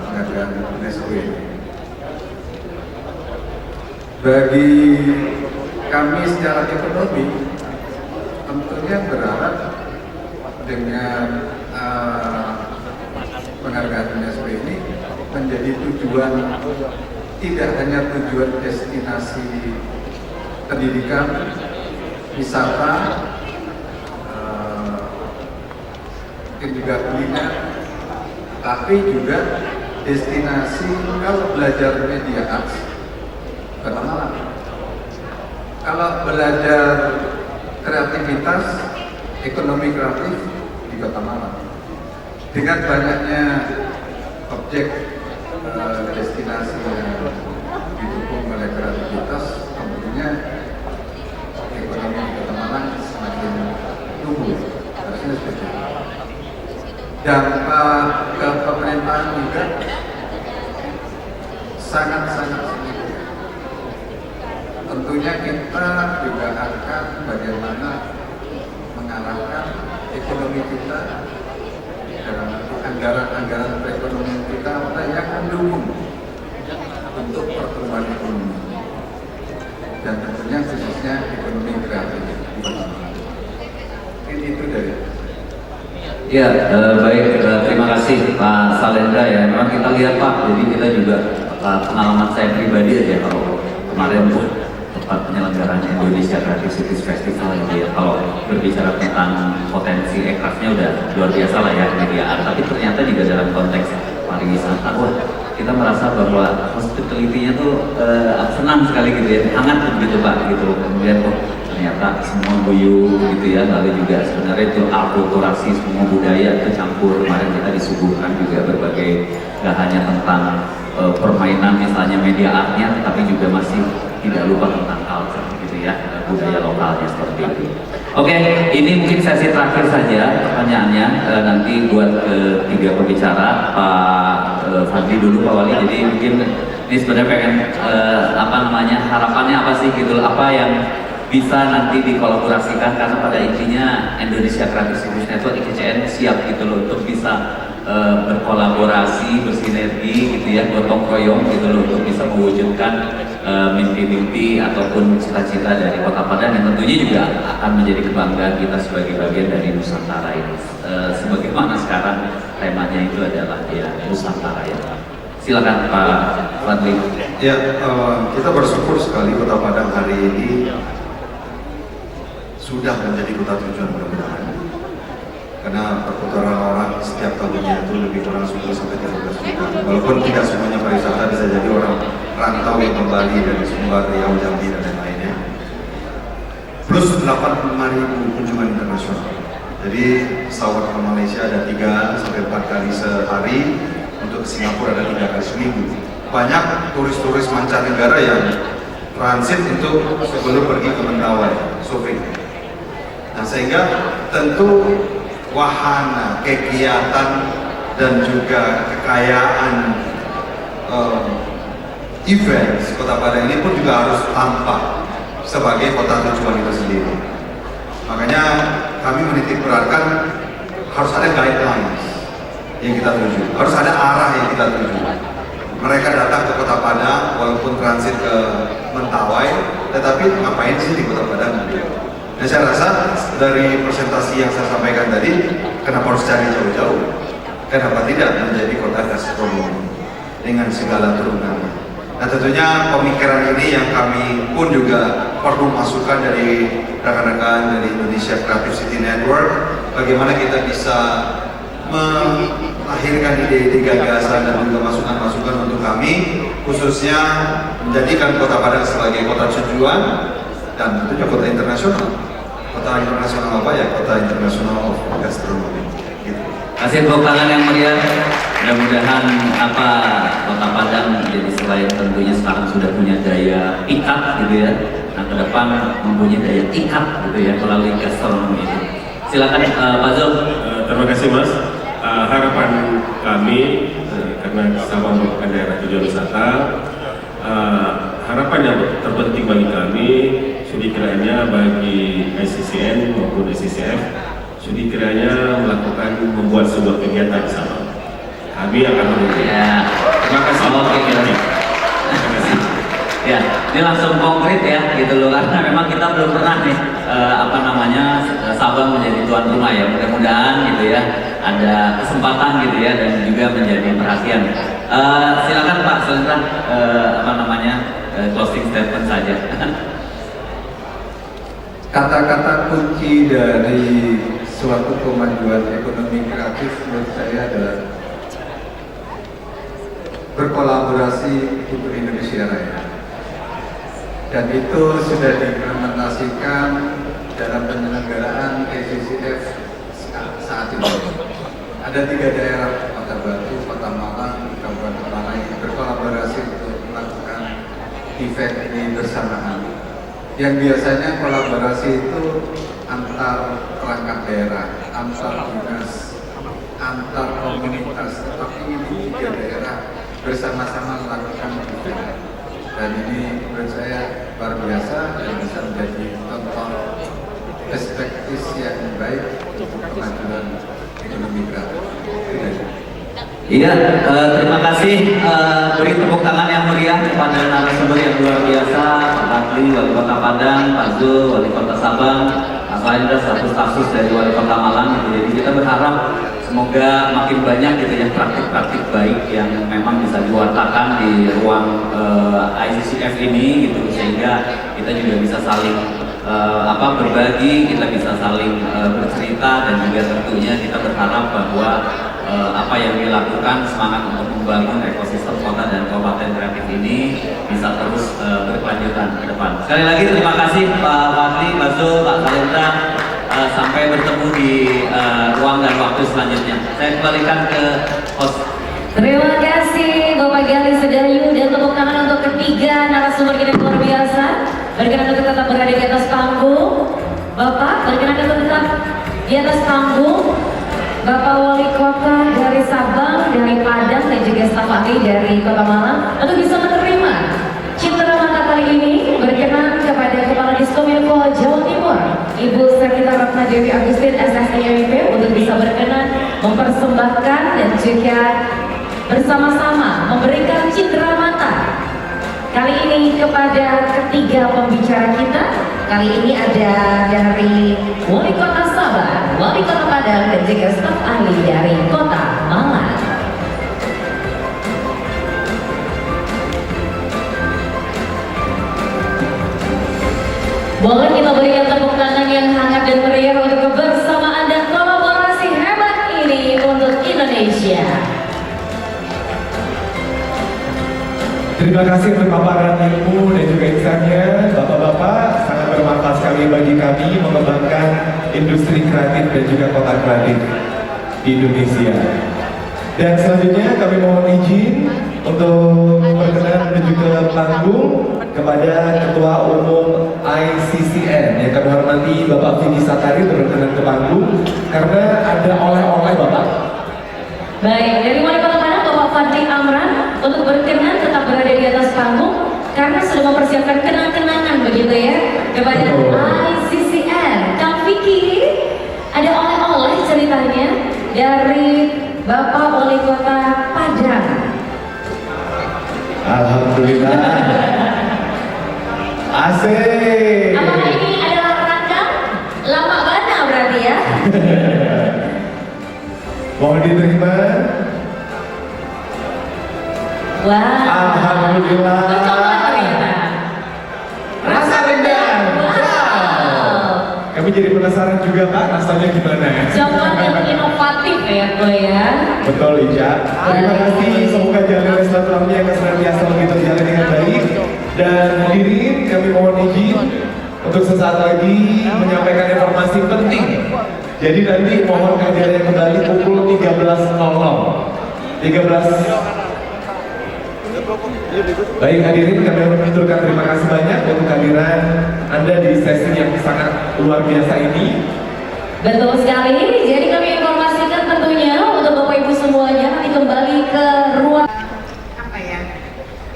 [SPEAKER 5] penghargaan UNESCO ini. Bagi kami secara ekonomi, tentunya berharap dengan penghargaan UNESCO ini menjadi tujuan, tidak hanya tujuan destinasi pendidikan, wisata, mungkin juga kuliner, tapi juga destinasi kalau belajar media arts, Kota Malang. Kalau belajar kreativitas, ekonomi kreatif di Kota Malang. Dengan banyaknya objek destinasi yang didukung oleh kreativitas, tentunya ekonomi di Kota Malang semakin tumbuh. Harusnya seperti itu. Dampak ke pemerintahan juga sangat-sangat signifikan. Tentunya kita juga akan bagaimana mengarahkan ekonomi kita, anggaran perekonomian kita yang mendukung untuk pertumbuhan ekonomi, dan tentunya khususnya ekonomi kreatif. Ini itu dari.
[SPEAKER 1] Ya, baik, terima kasih Pak Salendra ya. Memang kita lihat Pak, jadi kita juga pengalaman saya pribadi aja kalau kemarin tuh tempat penyelenggaraan Indonesia Creative Cities Festival gitu ya. Kalau berbicara tentang potensi ekrafnya udah luar biasa lah ya media art, tapi ternyata juga dalam konteks pariwisata, wah kita merasa bahwa hospitality-nya tuh senang sekali gitu ya, hangat gitu Pak gitu. Kemudian kok ternyata semua guyu gitu ya, lalu juga sebenarnya itu akulturasi semua budaya itu campur. Kemarin kita disuguhkan juga berbagai, gak hanya tentang permainan misalnya media artnya, tetapi juga masih tidak lupa tentang culture gitu ya, budaya lokalnya seperti itu. Oke, ini mungkin sesi terakhir saja pertanyaannya, nanti buat ketiga pembicara, Pak Fadli dulu, Pak Wali. Jadi mungkin ini sebenarnya pengen harapannya apa sih gitu, apa yang bisa nanti dikolaborasikan, karena pada intinya Indonesia Creative Cities Network ICCN siap gitu loh untuk bisa berkolaborasi, bersinergi gitu ya, gotong royong gitu loh untuk bisa mewujudkan mimpi-mimpi ataupun cita-cita dari Kota Padang yang tentunya juga akan menjadi kebanggaan kita sebagai bagian dari Nusantara ini. Sebagaimana sekarang temanya itu adalah ya Nusantara ya. Silakan Pak Fadli.
[SPEAKER 2] Ya, kita bersyukur sekali Kota Padang hari ini sudah menjadi kota tujuan mudah-mudahan. Karena perputaran orang setiap tahunnya itu lebih kurang 10 sampai 13 juta. Walaupun tidak semuanya pariwisata, bisa jadi orang rantau yang kembali dari Sumbar, Riau, Jambi dan lain-lainnya. Plus 85.000 kunjungan internasional. Jadi pesawat ke Malaysia ada 3 sampai 4 kali sehari, untuk Singapura ada 3 kali seminggu. Banyak turis-turis mancanegara yang transit untuk sebelum pergi ke Mentawai, Sofing. Nah, sehingga tentu wahana, kegiatan dan juga kekayaan event Kota Padang ini pun juga harus tampak sebagai kota tujuan itu sendiri. Makanya kami menitik beratkan harus ada guidelines yang kita tuju, harus ada arah yang kita tuju. Mereka datang ke Kota Padang walaupun transit ke Mentawai, tetapi ngapain sih di Kota Padang? Dan saya rasa dari presentasi yang saya sampaikan tadi, kenapa harus cari jauh-jauh? Kenapa tidak menjadi kota gastronomi dengan segala turunannya? Nah, tentunya pemikiran ini yang kami pun juga perlu masukan dari rekan-rekan dari Indonesia Creative City Network. Bagaimana kita bisa melahirkan ide-ide gagasan dan juga masukan-masukan untuk kami, khususnya menjadikan Kota Padang sebagai kota tujuan dan tentunya kota internasional. Kota internasional apa ya? Kota internasional of gastronomi. Gitu.
[SPEAKER 1] Kasih tepuk tangan yang meriah. Mudah-mudahan Kota Padang jadi selain tentunya sekarang sudah punya daya pikat gitu ya. Nah, ke depan mempunyai daya ikat gitu ya melalui gastronomi itu. Silakan Pak Zul.
[SPEAKER 3] Terima kasih Mas. Harapan kami karena Sabang merupakan daerah tujuan wisata, harapan yang terpenting bagi kami, sudi kiranya bagi ICCN maupun ICCF, sudi kiranya membuat sebuah kegiatan bersama. Kami akan mendukung.
[SPEAKER 1] Ya.
[SPEAKER 3] Terima kasih. Terima kasih.
[SPEAKER 1] Ya, ini langsung konkret ya gitu loh, karena memang kita belum pernah nih Sabang menjadi tuan rumah ya. Mudah-mudahan gitu ya ada kesempatan gitu ya dan juga menjadi perhatian. Silakan Pak Selendra closing statement saja.
[SPEAKER 5] Kata-kata kunci dari suatu kemajuan ekonomi kreatif menurut saya adalah berkolaborasi untuk Indonesia Raya. Dan itu sudah diimplementasikan dalam penyelenggaraan KCCF saat ini. Ada 3 daerah, Kota Batu, Kota Malang, Kabupaten Malang yang berkolaborasi untuk melakukan event ini bersamaan. Yang biasanya kolaborasi itu antar perangkat daerah, antar dinas, antar komunitas, tetapi ini 3 daerah bersama-sama melakukan event. Dan ini menurut saya luar biasa dan bisa menjadi contoh perspektif yang baik untuk kemajuan ekonomi kreatif.
[SPEAKER 1] Iya, terima kasih. Beri tepuk tangan yang meriah kepada narasumber yang luar biasa, Pak Fadli, Wali Kota Padang, Pak Zul, Wali Kota Sabang, Pak Selendra, status dari Wali Kota Malang. Jadi kita berharap semoga makin banyak gitu ya praktik-praktik baik yang memang bisa diwartakan di ruang ICCF ini gitu, sehingga kita juga bisa saling berbagi, kita bisa saling bercerita, dan juga tentunya kita berharap bahwa apa yang dilakukan, semangat untuk membangun ekosistem kota dan kabupaten kreatif ini bisa terus berkelanjutan ke depan. Sekali lagi terima kasih Pak Fadli, Pak Zul, Pak Salendra. Sampai bertemu di ruang dan waktu selanjutnya. Saya kembalikan ke host.
[SPEAKER 4] Terima kasih Bapak Gali Sedayu, dan tepuk tangan untuk ketiga narasumber kita yang luar biasa. Berkenan untuk tetap berada di atas panggung. Bapak, berkenan untuk tetap di atas panggung. Bapak Wali Kota dari Sabang, dari Padang, dan juga staf ahli dari Kota Malang untuk bisa menerima Citra Mata kali ini. Berkenan kepada Kepala Diskominfo Jawa Timur, Ibu Sarita Ratna Dewi Agustin SSIMP, untuk bisa berkenan mempersembahkan dan juga bersama-sama memberikan cindera mata kali ini kepada ketiga pembicara kita. Kali ini ada dari Wali Kota Sabang, Wali Kota Padang, dan juga staf ahli dari Kota Malang. Boleh kita berikan tepuk tangan yang hangat dan meriah untuk kebersamaan dan kolaborasi hebat ini untuk Indonesia.
[SPEAKER 6] Terima kasih untuk paparan ilmu dan juga insight-nya, Bapak-bapak. Sangat bermanfaat sekali bagi kami mengembangkan industri kreatif dan juga kota kreatif di Indonesia. Dan selanjutnya kami mohon izin untuk berkenan menuju ke panggung kepada Ketua Umum ICCN yang kami hormati Bapak Vicky Satari, berkenan ke panggung karena ada oleh-oleh Bapak.
[SPEAKER 4] Baik, dari Wali Kota Padang Bapak Fadli Amran untuk berkenan tetap berada di atas panggung karena sudah mempersiapkan kenang-kenangan begitu ya kepada ICCN. Kang Vicky, ada oleh-oleh ceritanya dari Bapak Wali Kota Padang.
[SPEAKER 6] Alhamdulillah. Asik.
[SPEAKER 4] Apakah ini adalah rangkang lama bana berarti ya?
[SPEAKER 6] Mohon diterima.
[SPEAKER 4] Wah.
[SPEAKER 6] Alhamdulillah.
[SPEAKER 4] Coklat ternyata.
[SPEAKER 6] Rasa rendang.
[SPEAKER 4] Wow.
[SPEAKER 6] Kami jadi penasaran juga Pak, rasanya gimana ya?
[SPEAKER 4] Coklat yang inovatif ya Boy ya.
[SPEAKER 6] Betul Ica. Terima kasih. Semoga jalan silaturahmi yang senantiasa lebih terjalin dengan baik. Dan hadirin, kami mohon izin untuk sesaat lagi menyampaikan informasi penting. Jadi nanti mohon kehadirannya kembali pukul 13.00. 13. Baik hadirin, kami menunjukkan terima kasih banyak untuk kehadiran Anda di sesi yang sangat luar biasa ini.
[SPEAKER 4] Betul sekali. Jadi kami informasikan tentunya untuk Bapak Ibu semuanya nanti kembali ke ruang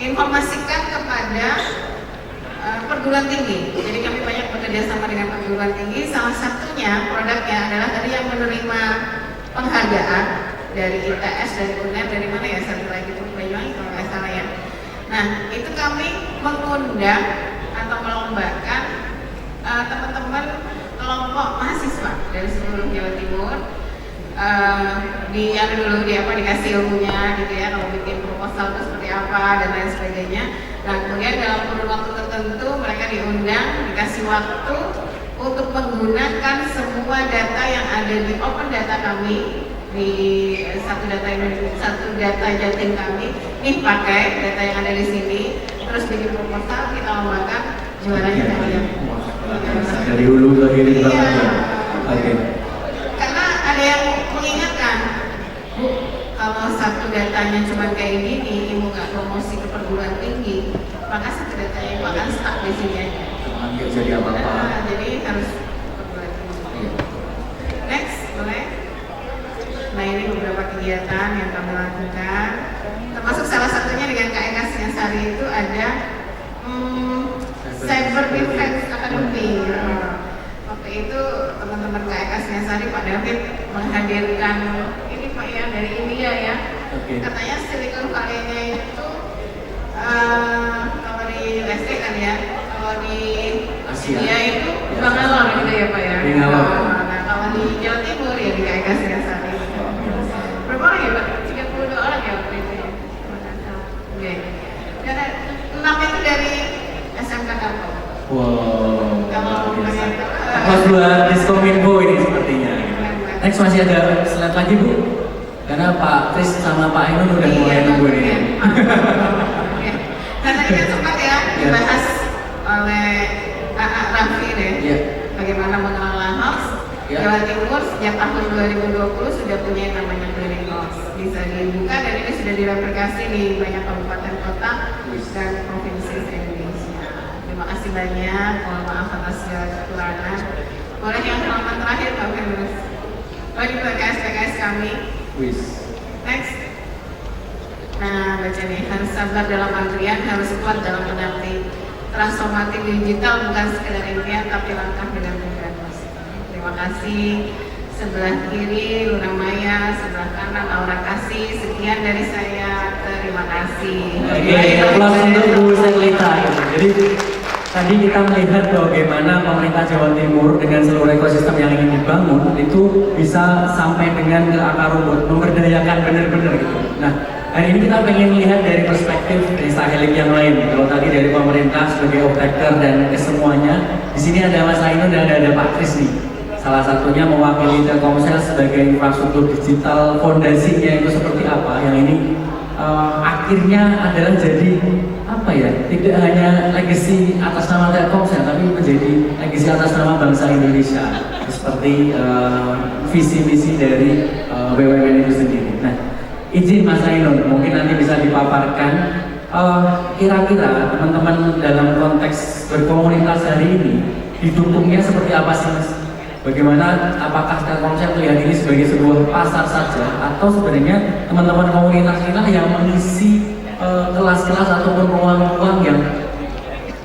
[SPEAKER 7] informasikan kepada perguruan tinggi. Jadi kami banyak bekerja sama dengan perguruan tinggi. Salah satunya produknya adalah tadi yang menerima penghargaan dari ITS, dari UNER, dari mana ya satu lagi itu Banyuwangi kalau nggak salah ya. Nah itu kami mengundang atau melombakan teman-teman kelompok mahasiswa dari seluruh Jawa Timur. Dikasih ilmunya gitu ya, kalau bikin proposal itu seperti apa dan lain sebagainya. Nah kemudian dalam kurun waktu tertentu mereka diundang, dikasih waktu untuk menggunakan semua data yang ada di open data kami di satu data Jatim kami. Nih pakai data yang ada di sini, terus bikin proposal, kita lombakan, juaranya kalian.
[SPEAKER 6] Dari hulu ke hilir banget ya. Oke.
[SPEAKER 7] Karena ada yang mengingatkan, Bu, kalau satu datanya cuma kayak gini, Ibu nggak promosi ke perguruan tinggi, maka satu datanya Ibu akan stuck di sini aja.
[SPEAKER 6] Nggak jadi apa-apa.
[SPEAKER 7] Jadi harus perguruan tinggi. Next, boleh? Nah ini beberapa kegiatan yang kami lakukan, termasuk salah satunya dengan KEK Singasari itu ada Cyber Defense Academy. Waktu itu teman-teman KEK Singasari Pak David menghadirkan ini Pak ya dari India ya. Katanya Silicon Valley-nya itu kalau di USA kan ya, kalau di Asia itu Bangalore gitu ya Pak ya. Nah kalau di Jawa Timur ya di KEK Singasari. dari SMK Telkom.
[SPEAKER 8] Wow,
[SPEAKER 7] Kalau
[SPEAKER 8] luar biasa.
[SPEAKER 7] pengen
[SPEAKER 8] Aplaus buat Diskominfo ini sepertinya. Next masih ada slide lagi Bu, karena Pak Kris sama Pak Ainun udah mulai nunggu ini.
[SPEAKER 7] Nah tadi kan sempat ya dibahas oleh Raffi deh, bagaimana mengelola hoax. Jawa Timur sejak tahun 2020 sudah punya yang namanya clearing house, bisa dibuka dan ini sudah direplikasi di banyak kabupaten kota dan provinsi di Indonesia. Terima kasih banyak, mohon maaf atas segala kekurangan. Boleh yang halaman terakhir Pak Firdaus? Oh ini PKS kami. Next. Nah baca nih, harus sabar dalam antrian, harus kuat dalam menanti. Transformatif digital bukan sekedar impian tapi langkah dengan mudah. Terima kasih. Sebelah kiri Luna Maya, sebelah kanan Aura Kasih. Sekian dari saya. Terima kasih.
[SPEAKER 8] Oke, aplaus untuk Bu Selita. Jadi tadi kita melihat bagaimana pemerintah Jawa Timur dengan seluruh ekosistem yang ingin dibangun itu bisa sampai dengan ke akar rumput, memberdayakan benar-benar gitu. Nah, hari ini kita pengen lihat dari perspektif desa Helik yang lain. Kalau tadi dari pemerintah sebagai off-taker dan kesemuanya, di sini ada Mas Ainun dan ada Pak Kris nih. Salah satunya mewakili Telkomsel sebagai infrastruktur digital, fondasinya itu seperti apa, yang ini akhirnya adalah jadi apa ya, tidak hanya legacy atas nama Telkomsel tapi menjadi legacy atas nama bangsa Indonesia seperti visi-misi dari BUMN itu sendiri. Nah, izin Mas Ainun, mungkin nanti bisa dipaparkan kira-kira teman-teman dalam konteks berkomunitas hari ini didukungnya seperti apa sih Mas? Bagaimana, apakah Telkomsel melihat ini sebagai sebuah pasar saja atau sebenarnya teman-teman komunitas inilah yang mengisi kelas-kelas ataupun ruang-ruang yang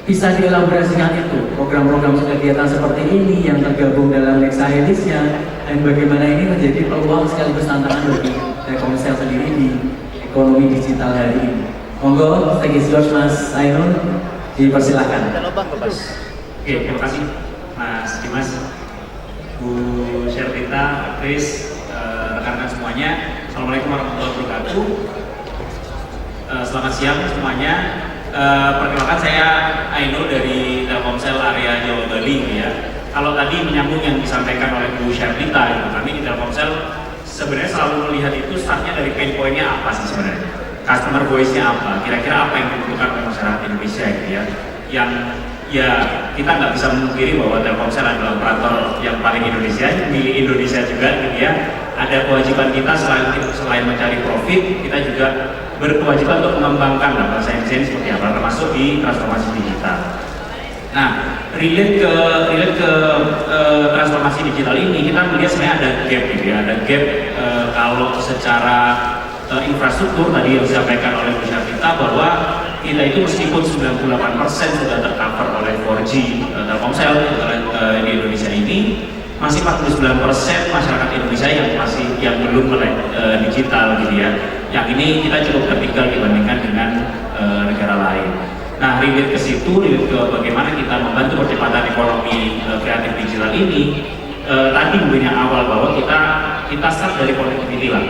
[SPEAKER 8] bisa dielaborasikan itu, program-program kegiatan seperti ini yang tergabung dalam Nexahelisnya, dan bagaimana ini menjadi peluang sekaligus tantangan bagi Telkomsel sendiri di ekonomi digital hari ini. Monggo, thank you Mas Ainun, dipersilakan.
[SPEAKER 9] Oke, terima kasih Mas Dimas, Bu Sherlita, Kris, rekan-rekan semuanya. Assalamualaikum warahmatullahi wabarakatuh. Selamat siang semuanya. Perkenalkan saya Ainul dari Telkomsel area Jawa Bali ya. Kalau tadi menyambung yang disampaikan oleh Bu Sherlita, kami di Telkomsel sebenarnya selalu melihat itu startnya dari pain point-nya apa sih sebenarnya, customer voice-nya apa, kira-kira apa yang dibutuhkan oleh masyarakat Indonesia gitu ya. Yang ya kita nggak bisa memungkiri bahwa Telkomsel adalah operator yang paling Indonesia, milik Indonesia juga gitu ya. Ada kewajiban kita selain mencari profit, kita juga berkewajiban untuk mengembangkan bahasa Indonesia seperti apa, termasuk di transformasi digital. Nah, relate ke transformasi digital ini kita melihat sebenarnya ada gap gitu ya, ada gap kalau secara infrastruktur tadi yang disampaikan oleh Bu Syafita bahwa kita itu meskipun 98% sudah tercover oleh 4G Telkomsel di Indonesia ini, masih 49% masyarakat Indonesia yang belum melek digital gitu ya. Yang ini kita cukup tertinggal dibandingkan dengan negara lain. Nah, relate ke situ, relate ke bagaimana kita membantu percepatan ekonomi kreatif digital ini. Tadi mungkin yang awal bahwa kita start dari connectivity lah,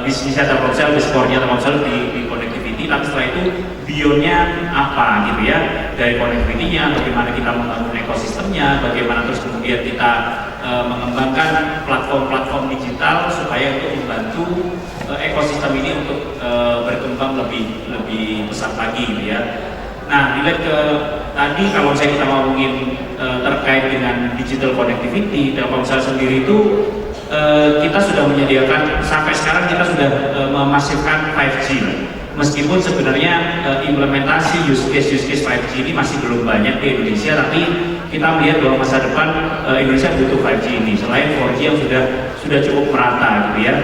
[SPEAKER 9] bisnisnya Telkomsel, base core-nya Telkomsel di connectivity, tapi setelah itu beyond-nya apa gitu ya, dari connectivity-nya, bagaimana kita membangun ekosistemnya, bagaimana terus kemudian kita mengembangkan platform-platform digital supaya untuk membantu ekosistem ini untuk berkembang lebih besar lagi gitu ya. Nah, relate ke tadi kalau kita ngomongin terkait dengan digital connectivity, Telkomsel sendiri itu kita sudah menyediakan, sampai sekarang kita sudah memasifkan 5G. Meskipun sebenarnya implementasi use case 5G ini masih belum banyak di Indonesia, tapi kita melihat bahwa masa depan Indonesia butuh 5G ini. Selain 4G yang sudah cukup merata gitu ya.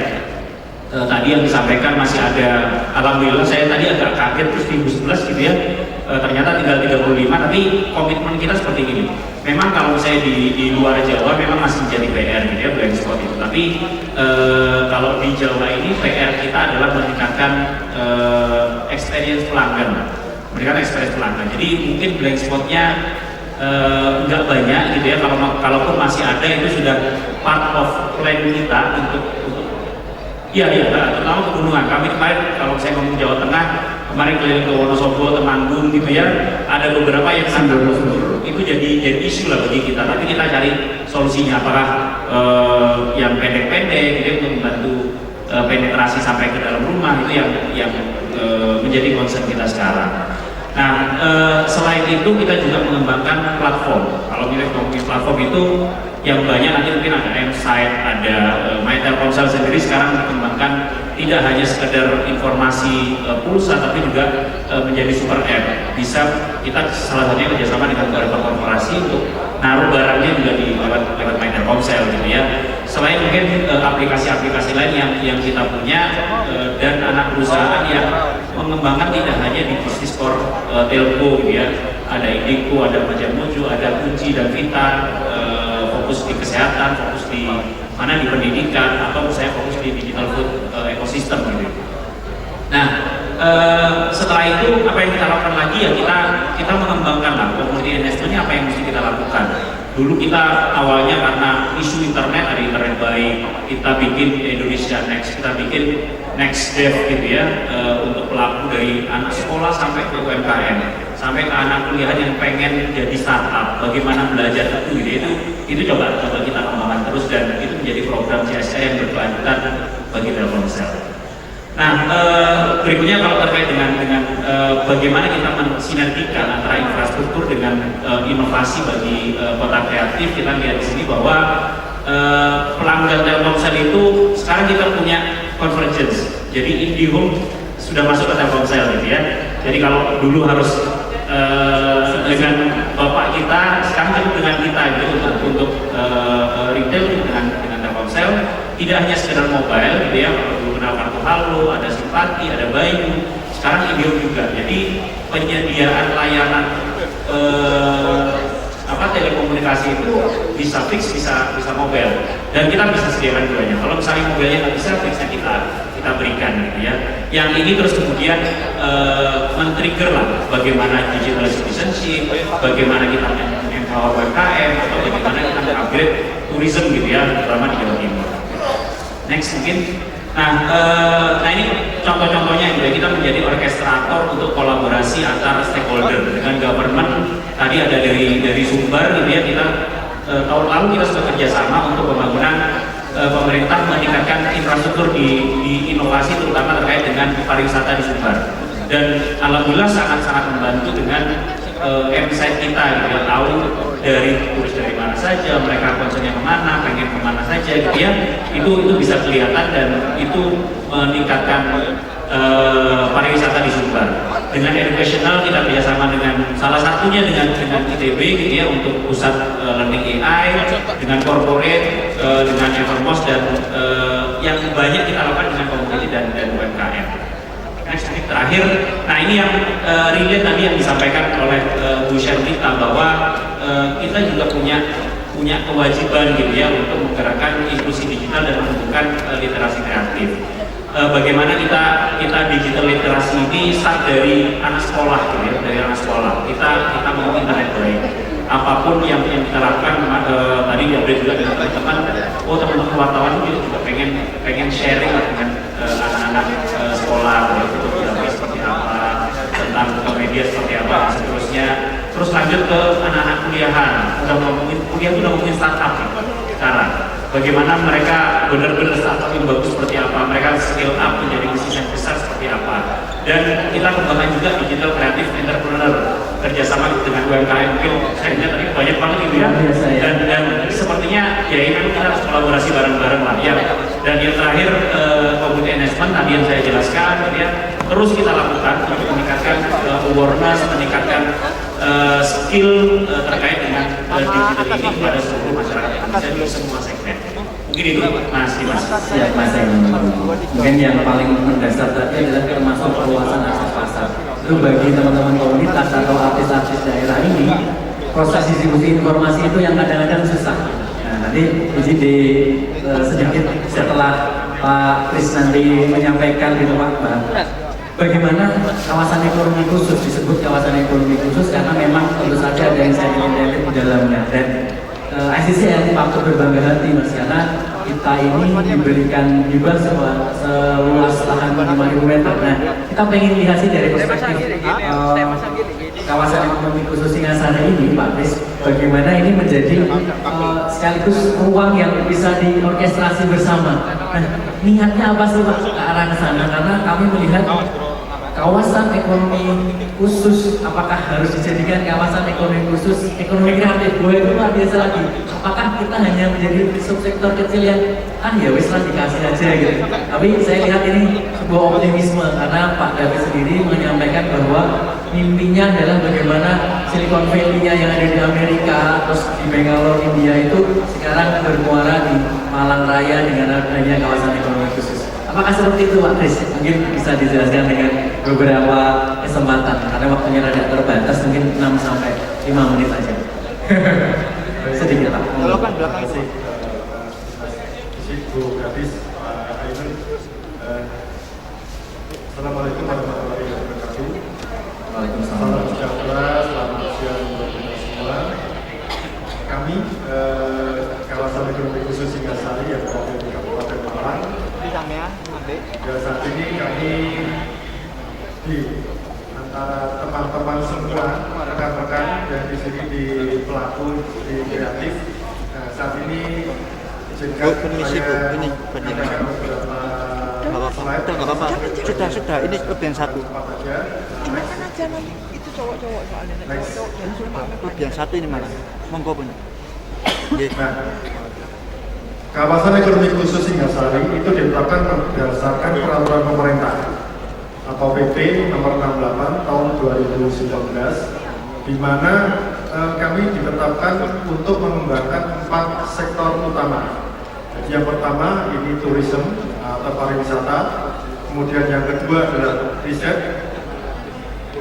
[SPEAKER 9] Tadi yang disampaikan masih ada, alhamdulillah saya tadi agak kaget terus di 2011 gitu ya, ternyata tinggal 35, tapi komitmen kita seperti ini. Memang kalau saya di luar Jawa memang masih menjadi PR gitu ya, blind spot itu, tapi kalau di Jawa ini PR kita adalah meningkatkan experience pelanggan, jadi mungkin blind spotnya nggak banyak gitu ya, kalaupun masih ada itu sudah part of plan kita untuk Iya, terutama pegunungan. Kami kemarin kalau saya ngomong Jawa Tengah, kemarin keliling ke Wonosobo, Temanggung gitu ya, ada beberapa yang sangat itu jadi isu lah bagi kita. Tapi kita cari solusinya, apakah yang pendek-pendek gitu untuk membantu penetrasi sampai ke dalam rumah, itu yang menjadi concern kita sekarang. Nah, selain itu kita juga mengembangkan platform. Kalau kita ngomongin platform itu yang banyak nanti mungkin ada M-Site, ada My Telkomsel sendiri sekarang dikembangkan tidak hanya sekedar informasi pulsa, tapi juga menjadi super app. Bisa kita salah satunya kerjasama dengan beberapa korporasi untuk naruh barangnya juga di lewat My Telkomsel gitu ya. Selain mungkin aplikasi-aplikasi lain yang kita punya dan anak perusahaan yang mengembangkan tidak hanya di bisnis core telco gitu ya. Ada Indiko, ada Majamuju, ada Kunci dan Vita, fokus di kesehatan, fokus di mana di pendidikan, atau saya fokus di digital food ekosistem gitu. Nah, setelah itu apa yang kita lakukan lagi ya kita mengembangkan lah community investmentnya, apa yang mesti kita lakukan. Dulu kita awalnya karena isu internet, ada internet baik, kita bikin Indonesia Next, kita bikin Next Dev gitu ya, untuk pelaku dari anak sekolah sampai ke UMKM, sampai ke anak kuliah yang pengen jadi startup, bagaimana belajar itu coba kita kembangkan terus, dan itu menjadi program CSR yang berkelanjutan bagi Telkomsel. Nah, berikutnya kalau terkait dengan bagaimana kita mensinergikan antara infrastruktur dengan inovasi bagi kota kreatif, kita lihat di sini bahwa pelanggan Telkomsel itu sekarang kita punya convergence. Jadi IndiHome sudah masuk ke Telkomsel gitu ya. Jadi kalau dulu harus dengan bapak kita, sekarang cukup dengan kita gitu untuk retail dengan Telkomsel. Tidak hanya sekedar mobile gitu ya, dulu kenal kartu halo, ada simpati, ada bayu, sekarang IndiHome juga. Jadi penyediaan layanan telekomunikasi itu bisa fix, bisa mobile, dan kita bisa sediakan duanya. Kalau misalnya mobilenya nggak bisa, fixnya kita berikan gitu ya. Yang ini terus kemudian men-trigger lah bagaimana digital citizenship, bagaimana kita empower UMKM, atau bagaimana kita upgrade tourism gitu ya, terutama di Jawa Timur. Next mungkin. Nah ini contoh-contohnya gitu ya, kita menjadi orkestrator untuk kolaborasi antar stakeholder dengan government. Tadi ada dari Sumbar gitu ya, kita tahun lalu kita sudah kerjasama untuk pembangunan pemerintah meningkatkan infrastruktur di inovasi, terutama terkait dengan pariwisata di Sumbar. Dan alhamdulillah sangat-sangat membantu dengan M-Site kita gitu ya, tahu dari turis dari mana saja, mereka concernnya kemana, pengen kemana saja gitu ya, itu bisa kelihatan dan itu meningkatkan pariwisata di Sumbar. Dengan educational kita kerjasama dengan salah satunya dengan ITB gitu ya, untuk pusat learning AI, dengan corporate, dengan Evermos, dan yang banyak kita lakukan dengan komuniti dan UMKM. Next, terakhir, nah ini yang relate tadi yang disampaikan oleh Bu Sherlita, bahwa kita juga punya kewajiban gitu ya untuk menggerakkan inklusi digital dan menumbuhkan literasi kreatif. Bagaimana kita digital literasi ini start dari anak sekolah gitu ya, dari anak sekolah kita mau internet baik. Apapun yang kita lakukan, tadi diupdate juga dengan teman-teman, teman-teman wartawan juga pengen sharing lah dengan anak-anak sekolah, fotografi seperti apa, tentang media seperti apa, dan seterusnya. Terus lanjut ke anak-anak kuliahan, udah ngomongin startup sekarang. Bagaimana mereka benar-benar startup yang bagus seperti apa, mereka scale up menjadi bisnis yang besar seperti apa. Dan kita kembangkan juga digital kreatif entrepreneur, kerjasama dengan UMKM. Mungkin saya lihat tadi banyak banget gitu ya. Dan sepertinya ya ini kita harus kolaborasi bareng-bareng lah ya. Dan yang terakhir community investment tadi yang saya jelaskan gitu ya, terus kita lakukan untuk meningkatkan awareness, meningkatkan skill terkait dengan digital ini kepada seluruh masyarakat Indonesia di semua segmen. Mungkin itu Mas Dimas.
[SPEAKER 8] Ya Mas, mungkin yang paling mendasar tadi adalah termasuk perluasan akses pasar. Itu bagi teman-teman komunitas atau artis-artis daerah ini, proses distribusi informasi itu yang kadang-kadang susah. Nah nanti di sedikit setelah Pak Kris nanti menyampaikan gitu Pak, bagaimana kawasan ekonomi khusus disebut kawasan ekonomi khusus karena memang tentu saja ada yang saya identik di dalamnya, dan ICC yang patut berbangga hati Mas, karena kita ini diberikan hibah seluas lahan 5.000 meter. Nah, kita pengen lihat sih dari perspektif kawasan ekonomi khusus Singasari ini, Pak Kris, bagaimana ini menjadi sekaligus ruang yang bisa diorkestrasi bersama. Nah, niatnya apa sih Pak ke arah sana? Karena kami melihat kawasan ekonomi khusus, apakah harus dijadikan kawasan ekonomi khusus, ekonomi kreatif? Gue itu luar biasa lagi. Apakah kita hanya menjadi subsektor kecil yang ya wis lah dikasih aja gitu? Tapi saya lihat ini sebuah optimisme karena Pak David sendiri menyampaikan bahwa mimpinya adalah bagaimana Silicon Valley-nya yang ada di Amerika, terus di Bangalore, India itu sekarang bermuara di Malang Raya dengan adanya kawasan ekonomi khusus. Apakah seperti itu Pak Kris? Mungkin bisa dijelaskan dengan beberapa kesempatan karena waktunya rada terbatas, mungkin 6-5 menit aja. Sedikit Pak.
[SPEAKER 5] Terima kasih Bu Gadis, Pak Ainun. Assalamualaikum warahmatullahi wabarakatuh.
[SPEAKER 8] Waalaikumsalam.
[SPEAKER 5] Salam sejahtera, selamat siang buat kita semua. Kami kawasan ekonomi khusus Singasari yang berada di Kabupaten Malang. Dan saat ini kami di antara teman-teman semua rekan-rekan yang di sini di pelaku di kreatif. Nah, saat ini izinkan saya menyampaikan beberapa slide.
[SPEAKER 10] Sudah, ini yang satu.
[SPEAKER 5] Next.
[SPEAKER 10] Aja nanti itu cowok-cowok soalnya.
[SPEAKER 5] Next.
[SPEAKER 10] Yang satu ini malah. Monggo punya.
[SPEAKER 5] Nah, kawasan ekonomi khusus Singasari itu ditetapkan berdasarkan peraturan pemerintah atau PP nomor 68 tahun 2019, di mana kami ditetapkan untuk mengembangkan 4 sektor utama. Jadi yang pertama ini tourism atau pariwisata, kemudian yang kedua adalah riset,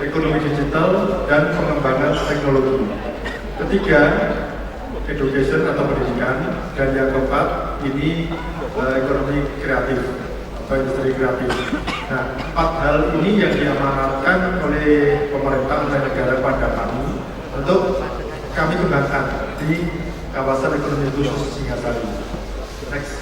[SPEAKER 5] ekonomi digital, dan pengembangan teknologi. Ketiga, education atau pendidikan, dan yang keempat ini ekonomi kreatif atau industri kreatif. Nah, 4 hal ini yang diamanatkan oleh pemerintah dan negara pada kami untuk kami kembangkan di kawasan ekonomi khusus Singasari. Next.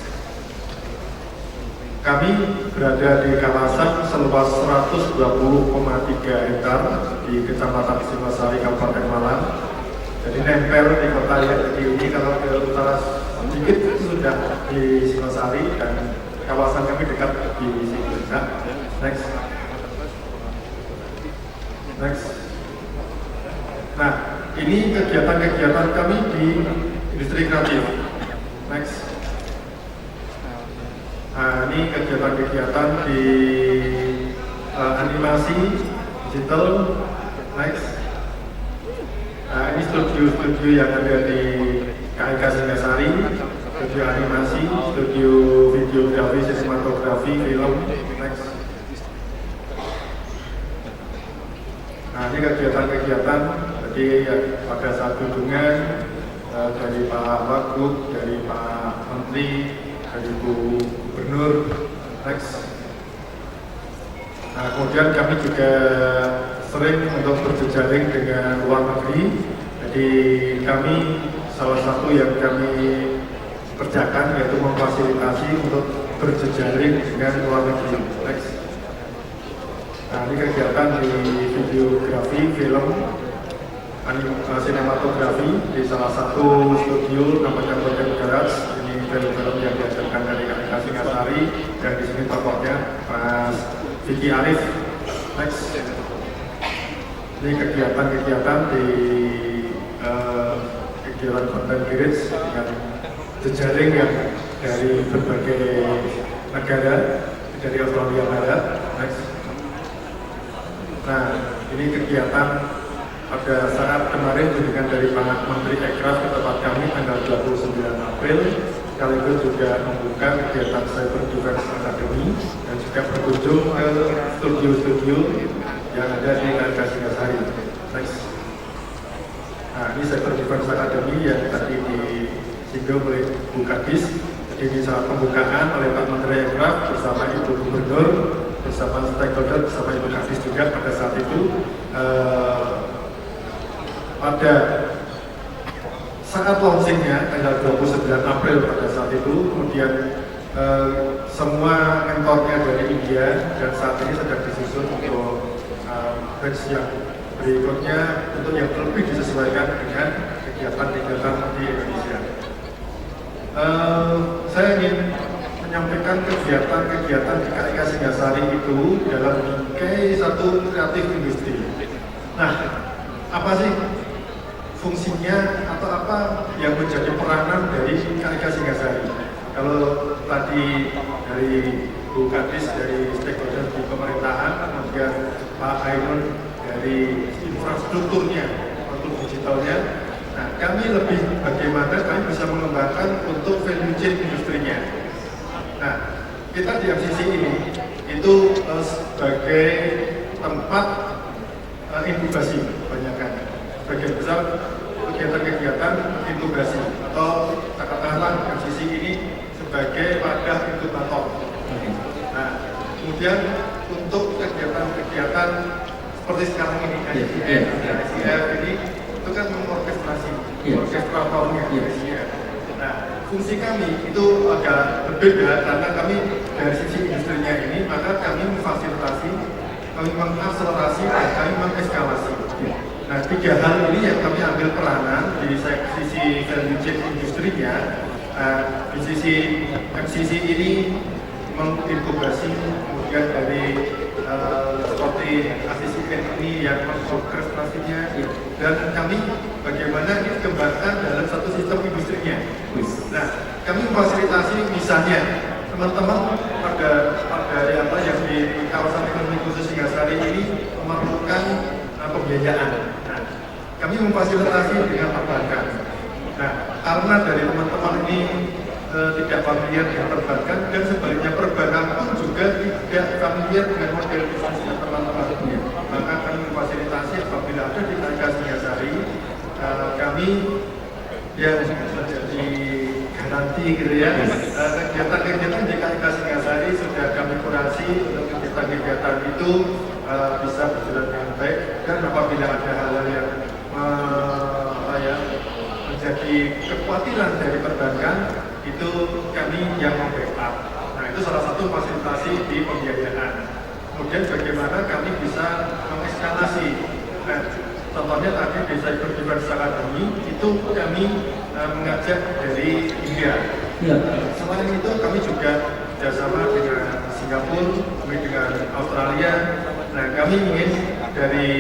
[SPEAKER 5] Kami berada di kawasan seluas 120,3 hektar di Kecamatan Singasari, Kabupaten Malang. Jadi nempel di kota yang ini, kalau ke utara sedikit sudah di Singasari dan kawasan kami dekat di sini. Next. Nah, ini kegiatan-kegiatan kami di industri kreatif. Next. Nah, ini kegiatan-kegiatan di animasi digital. Next. Nah, ini studio yang ada di KIK Singasari, studio animasi, studio videografi, sinematografi, film. Next. Nah, ini kegiatan-kegiatan jadi pada saat kunjungan dari Pak Wagub, dari Pak Menteri, dari Bu Gubernur. Next. Nah, kemudian kami juga sering untuk berjejaring dengan luar negeri. Jadi kami salah satu yang kami kerjakan yaitu memfasilitasi untuk berjejaring dengan luar negeri. Next. Nah, ini kegiatan di videografi, film, sinematografi di salah satu studio namanya Golden Garage. Ini film-film yang diajarkan dari KIK Singasari dan di sini tokohnya Mas Vicky Arif. Next. Ini kegiatan-kegiatan di kegiatan content village dengan jejaring yang dari berbagai negara dari Australia Barat. Next. Nah, ini kegiatan pada saat kemarin kunjungan dari Pak Menteri Ekraf ke tempat kami tanggal 29 April, sekaligus juga membuka kegiatan Cyber Defense Academy dan juga berkunjung ke studio-studio yang ada di KIK Singasari. Next. Nah, ini Cyber Defense Academy yang tadi disinggung oleh Bu Kadis. Jadi di saat pembukaan oleh Pak Menteri Ekraf bersama Ibu Gubernur, bersama stakeholder, bersama Ibu Kadis juga pada saat itu pada
[SPEAKER 6] saat launchingnya tanggal 29 April pada saat itu, kemudian semua mentornya dari India dan saat ini sedang disusun untuk batch yang berikutnya untuk yang lebih disesuaikan dengan kegiatan-kegiatan di Indonesia. Saya ingin menyampaikan kegiatan-kegiatan di KIK Singasari itu dalam bingkai satu kreatif industri. Nah, apa sih fungsinya atau apa yang menjadi peranan dari KIK Singasari? Kalau tadi dari Bu Kadis dari stakeholder di pemerintahan, kemudian Pak Ainun dari infrastrukturnya untuk digitalnya. Nah, kami lebih bagaimana kami bisa mengembangkan untuk value chain industrinya. Nah, kita di MCC ini itu sebagai tempat inkubasi kebanyakan. Sebagian besar kegiatan-kegiatan inkubasi atau katakanlah MCC ini sebagai wadah inkubator. Nah, kemudian untuk kegiatan-kegiatan seperti sekarang ini ICF ini itu kan mengorkestrasi, orkestratornya ICF. Nah, fungsi kami itu agak berbeda karena kami dari sisi industrinya ini, maka kami memfasilitasi, kami mengakselerasi, dan kami mengeskalasi. Nah, 3 hal ini yang kami ambil peranan di sisi value chain industrinya. Di sisi MCC ini menginkubasi, kemudian dari seperti ACCN ini yang mengorkestrasinya, dan kami bagaimana ini dikembangkan dalam satu sistem industrinya. Nah, kami memfasilitasi misalnya teman-teman pada yang di kawasan ekonomi khusus Singasari ini memerlukan pembiayaan. Nah, kami memfasilitasi dengan perbankan. Nah, karena dari teman-teman ini tidak familiar dengan perbankan dan sebaliknya perbankan pun juga tidak familiar dengan model bisnisnya teman-teman ini, maka kami memfasilitasi apabila ada di KIK Singasari, kami yang menjadi garansi gitu ya, kegiatan-kegiatan di KIK Singasari sudah kami kurasi untuk kegiatan-kegiatan itu bisa berjalan dengan baik, dan apabila ada hal-hal yang menjadi kekhawatiran dari perbankan itu kami yang membackup. Nah, itu salah satu fasilitasi di pembiayaan. Kemudian bagaimana kami bisa mengeskalasi. Nah, contohnya tadi di Cyber Defense Academy itu kami mengajak dari India. Selain itu kami juga kerjasama dengan Singapura, kami dengan Australia. Nah, kami ingin dari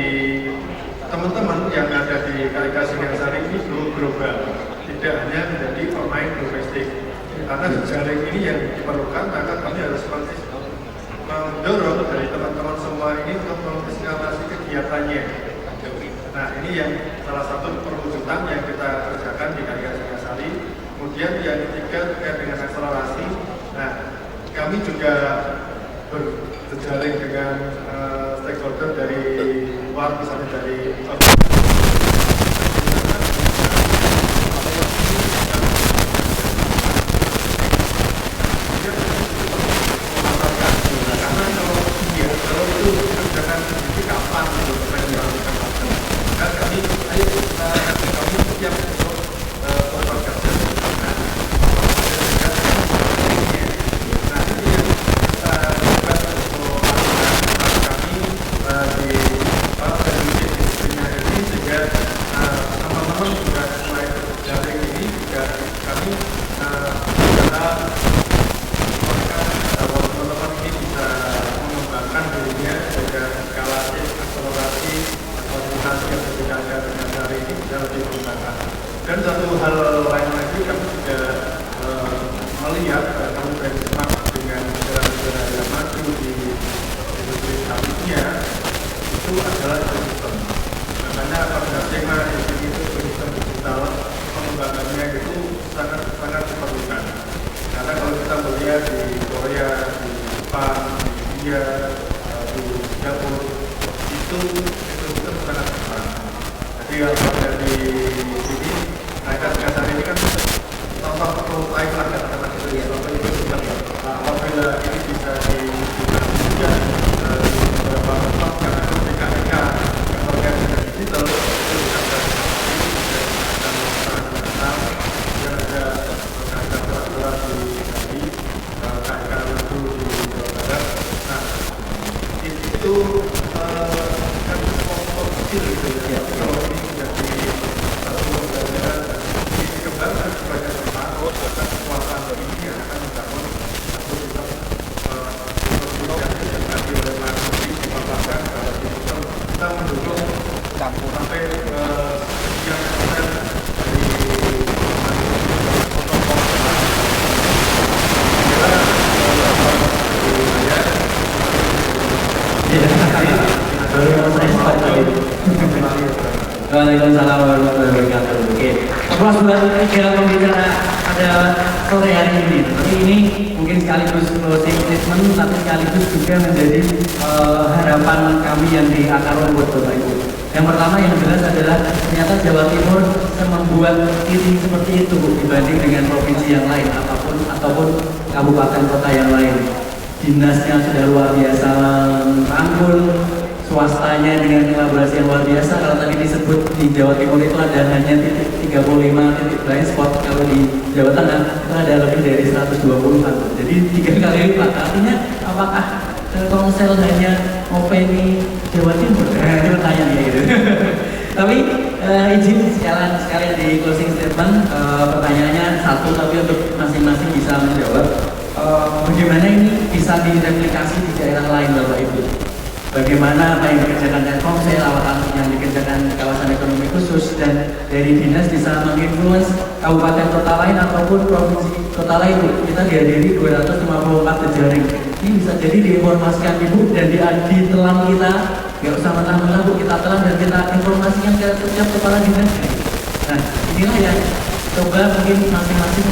[SPEAKER 6] teman-teman yang ada di KIK Singasari ini global, tidak hanya menjadi pemain domestik. Karena jejaring ini yang diperlukan, maka kami harus mendorong dari teman-teman semua ini untuk mengeskalasi kegiatannya. Nah, ini yang salah satu perwujudan yang kita kerjakan di KIK Singasari. Kemudian yang ketiga terkait dengan akselerasi. Nah, kami juga berjejaring dengan stakeholder dari luar, misalnya dari dan satu hal lain lagi kami juga melihat kami benchmark dengan negara-negara yang maju di industri sawitnya itu adalah ekosistem. Makanya pada tema di sini itu ekosistem digital pengembangannya itu sangat diperlukan. Karena kalau kita melihat di Korea, di Jepang, di India, di Singapura itu ekosistem sangat besar. Jadi kalau dari sini KIK Singasari ini kan contoh prototype lah katakan itu ya, contoh itu sudah apabila ini bisa digunakan juga di beberapa tempat karena itu di KIK organisasi digital itu bisa
[SPEAKER 5] kecil gitu ya. Kalau ini menjadi satu negara dikembangkan sebagai tempat kekuasaan ini yang akan membangun satu sistem yang tadi oleh Pak Menteri dipaparkan bahwa kita mendukung sampai sekian persen dari
[SPEAKER 8] Waalaikumsalam warahmatullahi wabarakatuh. Oke, terus buat dalam pembicara pada sore hari ini. Tapi ini mungkin sekaligus closing statement, tapi sekaligus juga menjadi harapan kami yang di akar rumput, Bapak Ibu. Yang pertama yang jelas adalah ternyata Jawa Timur bisa membuat titik seperti itu dibanding dengan provinsi yang lain ataupun kabupaten kota yang lain. Dinasnya sudah luar biasa rangkul, swastanya dengan kolaborasi yang luar biasa. Kalau tadi disebut di Jawa Timur itu ada hanya titik 35 titik blind spot, kalau di Jawa Tengah itu ada lebih dari 120-an. Jadi 3 kali lipat. Artinya apakah Telkomsel hanya ngopeni Jawa Timur? Itu pertanyaannya gitu. Tapi izin sekalian di closing statement, pertanyaannya satu, tapi untuk masing-masing bisa menjawab. Bagaimana ini bisa direplikasi di daerah lain, Bapak Ibu? Bagaimana apa yang dikerjakan Telkomsel, apa yang dikerjakan kawasan ekonomi khusus, dan dari dinas bisa menginfluence kabupaten kota lain ataupun provinsi kota lain. Kita dihadiri 254 jejaring. Ini bisa jadi diinformasikan Ibu dan ditelan kita, nggak usah mentah-mentah Bu, kita telan dan kita informasikan ke setiap kepala dinas. Nah, inilah yang coba mungkin masing-masing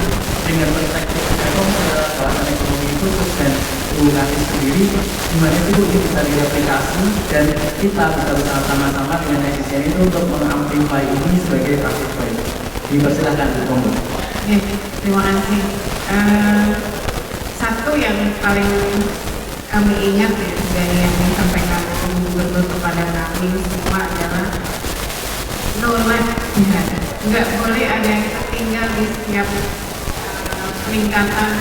[SPEAKER 8] dengan perspektif Telkomsel, kawasan ekonomi khusus dan Kasih sendiri, gimana sih Bu ini bisa direplikasi dan kita bisa bersama-sama dengan efisien itu untuk mengamplify ini sebagai praktik baik. Dipersilakan Bu.
[SPEAKER 7] Terima kasih. Satu yang paling kami ingat ya dari yang disampaikan Gubernur kepada kami semua adalah no life jihad. Nggak boleh ada yang tertinggal di setiap peningkatan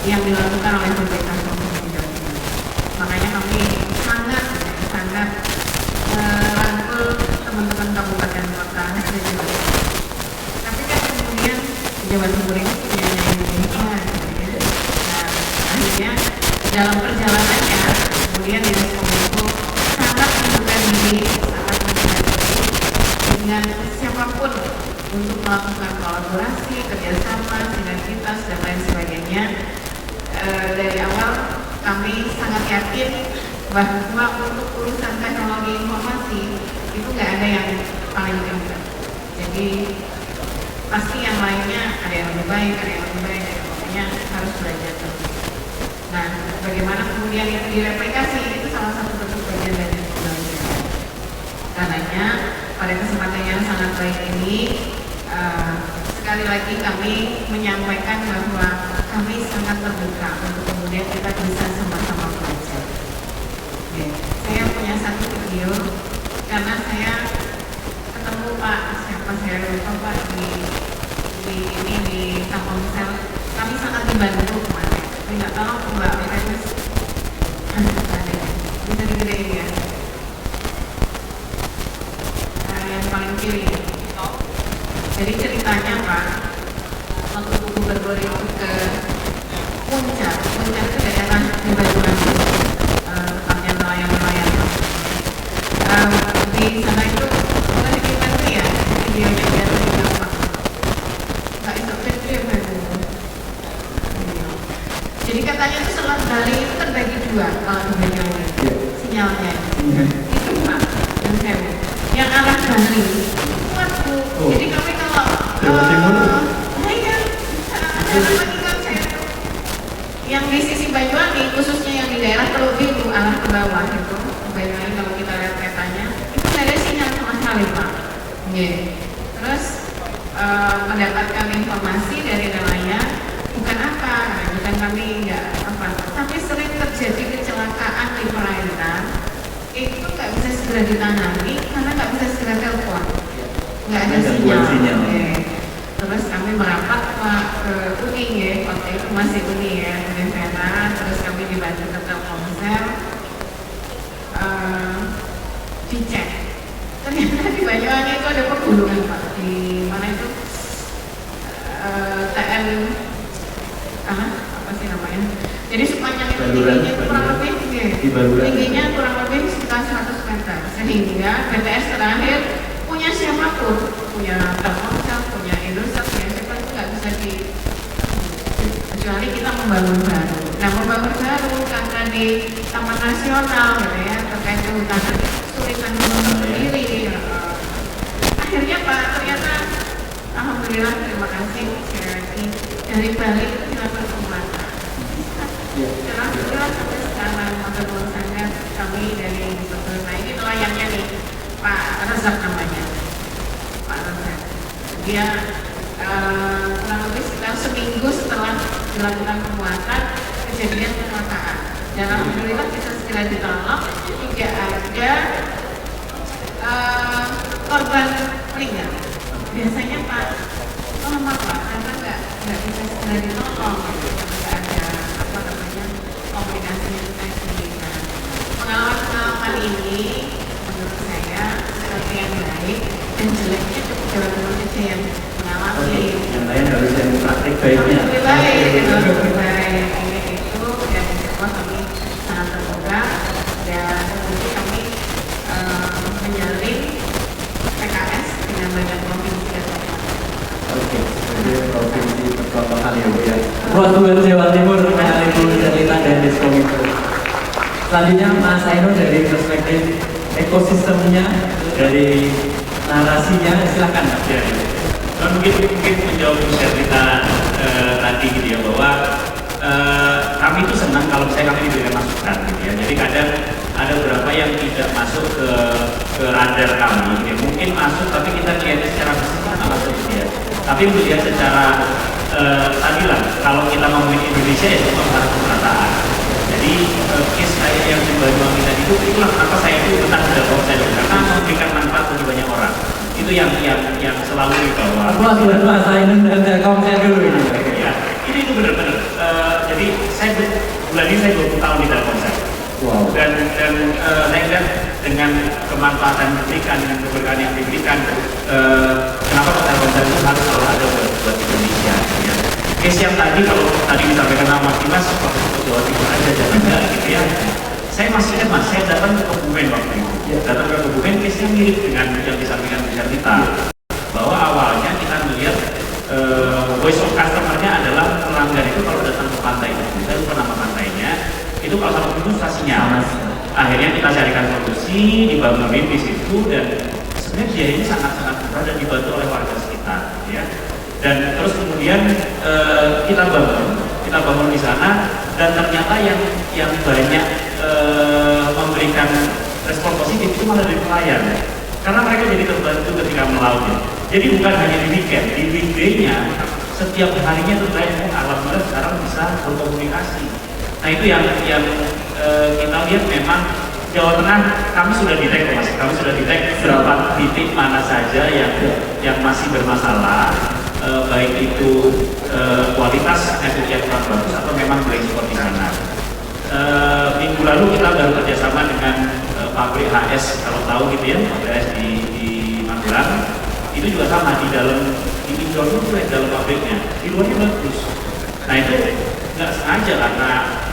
[SPEAKER 7] yang dilakukan oleh pemerintah provinsi Jawa Timur. Makanya kami sangat merangkul teman-teman kabupaten kota dan Jawa Timur. Tapi kan kemudian Jawa Timur ini punya Indonesia, ya. Nah, akhirnya dalam perjalanannya kemudian Dinas Kominfo sangat membuka diri dengan siapapun untuk melakukan kolaborasi, kerjasama, sinergitas dan lain sebagainya. Dari awal kami sangat yakin bahwa untuk urusan teknologi informasi itu nggak ada yang paling pintar. Jadi pasti yang lainnya ada yang lebih baik, pokoknya harus belajar terus. Nah, bagaimana kemudian itu direplikasi itu salah satu bentuk bagian dari pembelajaran. Karenanya pada kesempatan yang sangat baik ini sekali lagi kami menyampaikan bahwa kami sangat terbuka untuk kemudian kita bisa sama-sama belajar. Saya punya satu video karena saya ketemu Pak saya lupa Pak di Telkomsel. Kami sangat dibantu kemarin. Minta tolong Mbak Meres bisa digedein ya. Yang paling kiri. Jadi ceritanya Pak, waktu Gubernur itu ke Puncak itu daerah di Banyuwangi, tempatnya nelayan-nelayan. Di sana itu boleh dibantu ya videonya biar lebih gampang. Nggak isok video. Jadi katanya itu Selat Bali itu terbagi dua kalau di Banyuwangi sinyalnya. Itu Pak, yang arah Bali. Jadi kami kalau
[SPEAKER 5] Jawa Timur
[SPEAKER 7] yang di sisi Banyuwangi, khususnya yang di daerah Teluk Biru arah ke bawah itu Banyuwangi, kalau kita lihat petanya itu nggak ada sinyal sama sekali Pak. Terus mendapatkan informasi dari nelayan bukan kami nggak apa, tapi sering terjadi kecelakaan di perairan itu nggak bisa segera ditangani karena nggak bisa segera telepon, nggak ada sinyal. Terus kami merapat ke UNI ya, waktu itu masih UNI ya, Universitas. Terus kami dibantu ke Telkomsel, dicek ternyata di Banyuwangi itu ada pegunungan Pak, di mana itu TN apa sih namanya, jadi sepanjang itu tingginya kurang lebih tingginya kurang lebih sekitar 100 meter, sehingga BTS terakhir punya siapapun, punya Telkomsel, punya Indosat, punya siapa itu nggak bisa kecuali kita membangun baru. Nah, membangun baru karena di Taman Nasional gitu ya, terkait kehutanan kesulitan membangun sendiri. Akhirnya Pak, ternyata alhamdulillah, terima kasih sekali lagi, dari Bali itu dilakukan penguatan. Alhamdulillah sampai sekarang menurut saya kami dari Gubernur, nah ini nelayannya nih Pak Rezak namanya, Pak Rezak. Dia kurang lebih sekitar seminggu setelah dilakukan penguatan kejadian kecelakaan. Dan alhamdulillah bisa segera ditolong, tidak ada korban ringan. Biasanya Pak, lama Pak, karena nggak bisa segera ditolong, nggak ada apa namanya komunikasi yang baik. Nah, pengalaman ini menurut saya sesuatu yang baik dan jeleknya cukup Jawa Timur saja yang mengalami.
[SPEAKER 8] Yang lain harus yang praktik baiknya.
[SPEAKER 7] Lebih baik, lebih baik ini itu, dan insya kami sangat terbuka dan tentu kami menjalin PKS dengan badan provinsi dan
[SPEAKER 8] Oke, jadi provinsi percontohan ya Bu ya. Perwakilan Jawa Timur, Ibu Serlita dan Diskominfo. Selanjutnya Mas Ainun dari perspektif ekosistemnya, dari narasinya, silakan Mas.
[SPEAKER 9] Ya, mungkin menjawab Bu Serlita tadi gitu ya, bahwa kami itu senang kalau misalnya kami diberikan masukan gitu ya. Jadi kadang ada beberapa yang tidak masuk ke radar kami gitu ya. Mungkin masuk tapi kita lihatnya secara fisik nggak masuk gitu ya. Tapi melihat secara tadi lah, kalau kita ngomongin Indonesia ya cuma harus pemerataan. Jadi case kayak yang di Banyuwangi tadi itulah kenapa saya itu tentang Telkomsel, karena memberikan manfaat bagi banyak orang. Itu yang selalu dibawa.
[SPEAKER 8] Mas Ainun dan Telkomsel dulu ini.
[SPEAKER 9] Ya, itu benar-benar. Jadi bulan ini saya 20 tahun di Telkomsel.
[SPEAKER 8] Wow.
[SPEAKER 9] Dan saya lihat dengan kemanfaatan yang diberikan, dengan keberkahan yang diberikan, kenapa Telkomsel itu harus selalu ada buat Indonesia ya. Case yang tadi, kalau tadi disampaikan sama Mas Dimas, waktu Jawa Timur aja jangan enggak gitu ya. Saya masih ingat Mas, saya datang ke Kebumen waktu itu. Datang ke Kebumen, case-nya mirip dengan yang disampaikan besar kita. Bahwa awalnya kita melihat voice of customer-nya adalah pelanggan itu kalau datang ke pantai itu, saya lupa nama pantainya, itu kalau sama itu stasiunnya. Akhirnya kita carikan solusi, dibangunin di situ, dan sebenarnya biayanya sangat-sangat murah dan dibantu oleh warga sekitar ya. Dan terus kemudian kita bangun di sana, dan ternyata yang banyak memberikan respon positif itu malah dari pelayan, karena mereka jadi terbantu ketika melautnya. Jadi bukan hanya di weekend, di weekday-nya setiap harinya tuh alhamdulillah sekarang bisa berkomunikasi. Nah itu yang kita lihat memang Jawa Tengah kami sudah detect Mas, kami sudah detect berapa titik mana saja yang masih bermasalah, baik itu kualitas network yang kurang bagus atau memang blank spot di sana. Minggu lalu kita baru kerjasama dengan pabrik HS, kalau tahu gitu ya, pabrik HS di Magelang. Itu juga sama, di dalam indoor itu di dalam pabriknya, di luarnya bagus. Nah itu nggak sengaja karena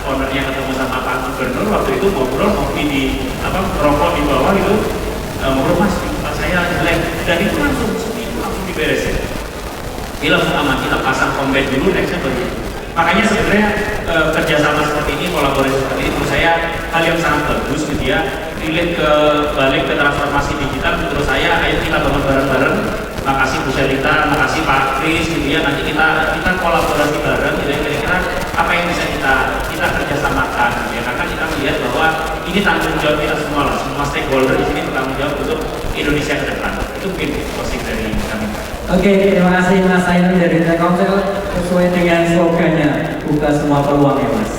[SPEAKER 9] ownernya ketemu sama Pak Gubernur waktu itu ngobrol, ngopi di rokok di bawah itu, ngobrol Mas, saya jelek, dan itu langsung diberesin. Ini langsung aman, kita pasang combat dulu, nextnya baru. Makanya sebenarnya kerjasama seperti ini, kolaborasi seperti ini, menurut saya hal yang sangat bagus gitu ya. Relate balik ke transformasi digital, menurut saya ayo kita bangun bareng-bareng. Makasih Bu Serlita, makasih Pak Kris gitu ya. Nanti kita kolaborasi bareng gitu ya. Kira-kira apa yang bisa kita kerjasamakan gitu ya. Karena kita melihat bahwa ini tanggung jawab kita semua lah, semua stakeholder di sini bertanggung jawab untuk Indonesia ke depan. Itu mungkin posisi dari kami.
[SPEAKER 8] Oke, terima kasih Mas Ainun dari Telkomsel, sesuai dengan slogannya, buka semua peluang ya Mas.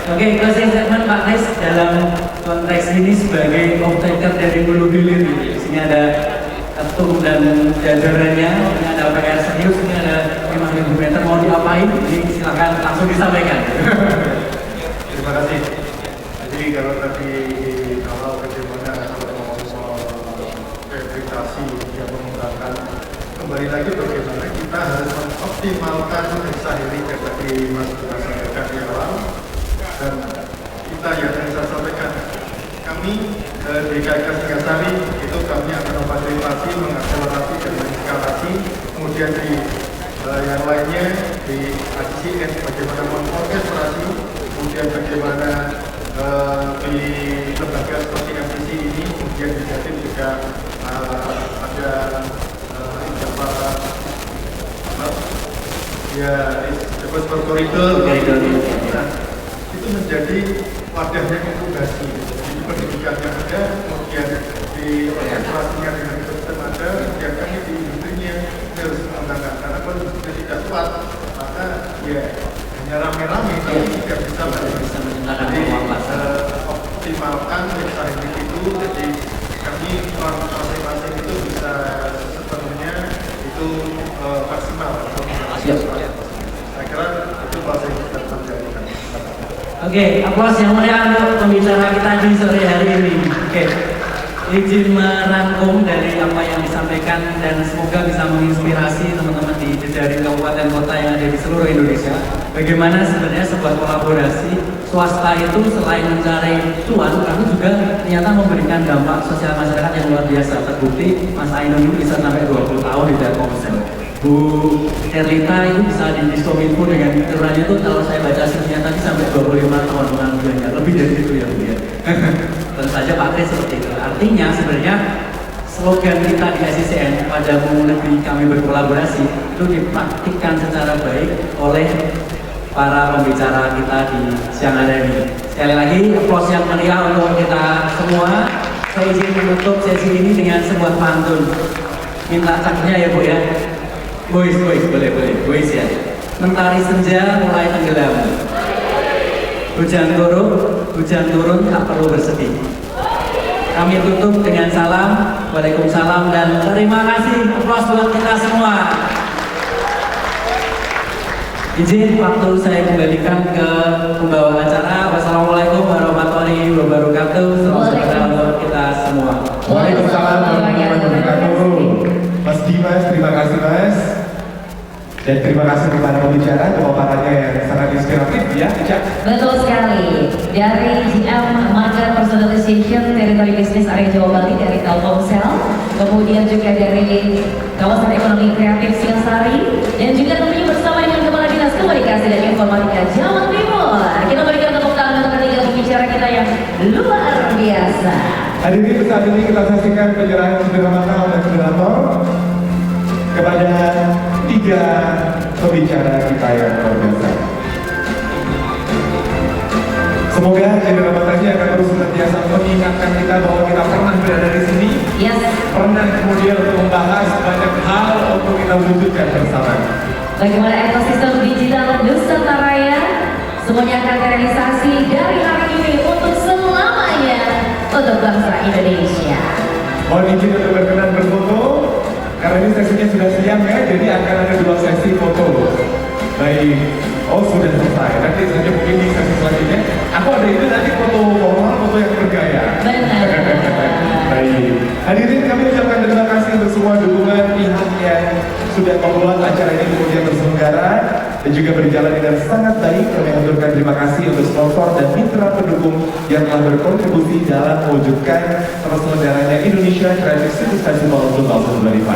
[SPEAKER 8] Oke, closing statement Pak Kris dalam konteks ini sebagai off-taker dari Hulu Hilir. Di sini ada ketum dan jajarannya, ini ada PR serius, ini ada 5.000 meter, mau diapain? Jadi silakan langsung disampaikan.
[SPEAKER 5] Terima kasih. Jadi kalau tadi kalau bagaimana kalau ngomong soal kembali lagi bagaimana kita harus mengoptimalkan desa ini seperti Mas Bima sampaikan di awal, dan kita yang saya sampaikan, kami di KKS Singasari itu kami akan memfasilitasi, mengakselerasi dan mengeskalasi, kemudian di yang lainnya di ACCN bagaimana mengorkestrasi, kemudian bagaimana di lembaga seperti MPC ini, kemudian di Jatim juga ada ya disebut koridor. Nah, itu menjadi wadahnya inkubasi. Jadi pendidikan yang ada, kemudian di orkestrasinya dengan sistem ada, kemudian kami di industrinya harus mengembangkan. Karena kalau industri tidak kuat, maka ya hanya rame-rame, tapi tidak bisa menciptakan uang pasar. Optimalkan desa ini itu, jadi kami masing-masing itu bisa sepenuhnya itu maksimal. Saya kira itu bahasa yang kita terjadikan.
[SPEAKER 8] Oke, aplaus yang meriah untuk pembicara kita di sore hari ini. Oke, izin merangkum dari apa yang disampaikan dan semoga bisa menginspirasi teman-teman di jejaring kabupaten kota yang ada di seluruh Indonesia. Bagaimana sebenarnya sebuah kolaborasi swasta itu selain mencari cuan, kami juga ternyata memberikan dampak sosial masyarakat yang luar biasa. Terbukti Mas Ainun ini bisa sampai 20 tahun di Telkomsel. Bu Herlita itu bisa di Diskominfo dengan aturannya itu kalau saya baca hasilnya tadi sampai 25 tahun penganggurannya, lebih dari itu ya Bu ya. Tentu saja Pak Kris seperti itu. Artinya sebenarnya slogan kita di SCCN padamu negeri kami berkolaborasi itu dipraktikkan secara baik oleh para pembicara kita di siang hari ini. Sekali lagi aplaus yang meriah untuk kita semua. Saya izin menutup sesi ini dengan sebuah pantun. Minta caknya ya Bu ya. Boys, boleh, boys ya. Mentari senja mulai tenggelam. Hujan turun, tak perlu bersedih. Kami tutup dengan salam, waalaikumsalam dan terima kasih. Aplaus buat kita semua. Izin waktu saya kembalikan ke pembawa acara. Wassalamualaikum warahmatullahi wabarakatuh. Selamat sejahtera untuk kita semua.
[SPEAKER 6] Waalaikumsalam warahmatullahi wabarakatuh. Mas Dimas, terima kasih Mas. Dan terima kasih kepada pembicara pemaparannya yang sangat inspiratif ya, Ica.
[SPEAKER 4] Betul sekali. Dari GM Market Personalization Territory Business Area Jawa Bali dari Telkomsel, kemudian juga dari Kawasan Ekonomi Kreatif Singasari, dan juga tentunya bersama dengan Kepala Dinas Komunikasi dan Informatika Jawa Timur. Kita berikan tepuk tangan untuk ketiga pembicara kita yang luar biasa.
[SPEAKER 6] Hadirin saat ini kita saksikan penyerahan sederhana oleh moderator kepada tiga pembicara kita yang luar biasa. Semoga jenderal matanya akan terus senantiasa mengingatkan kita bahwa kita pernah berada di sini, pernah kemudian untuk membahas banyak hal untuk kita wujudkan bersama.
[SPEAKER 4] Bagaimana ekosistem digital Nusantara semuanya akan terrealisasi dari hari ini untuk selamanya untuk bangsa Indonesia.
[SPEAKER 6] Mohon izin untuk berkenan berfoto. Karena ini sesinya sudah siang ya, jadi akan ada 2 sesi foto. Baik, oh sudah selesai. Nanti saja mungkin di sesi selanjutnya. Aku ada itu nanti foto formal, foto yang bergaya.
[SPEAKER 4] Benar.
[SPEAKER 6] Baik, hadirin kami ucapkan terima kasih untuk semua dukungan pihak yang sudah membuat acara ini kemudian terselenggara dan juga berjalan dengan sangat baik. Kami aturkan terima kasih untuk sponsor dan mitra pendukung yang telah berkontribusi dalam mewujudkan terselenggaranya Indonesia Creative City Festival 2025.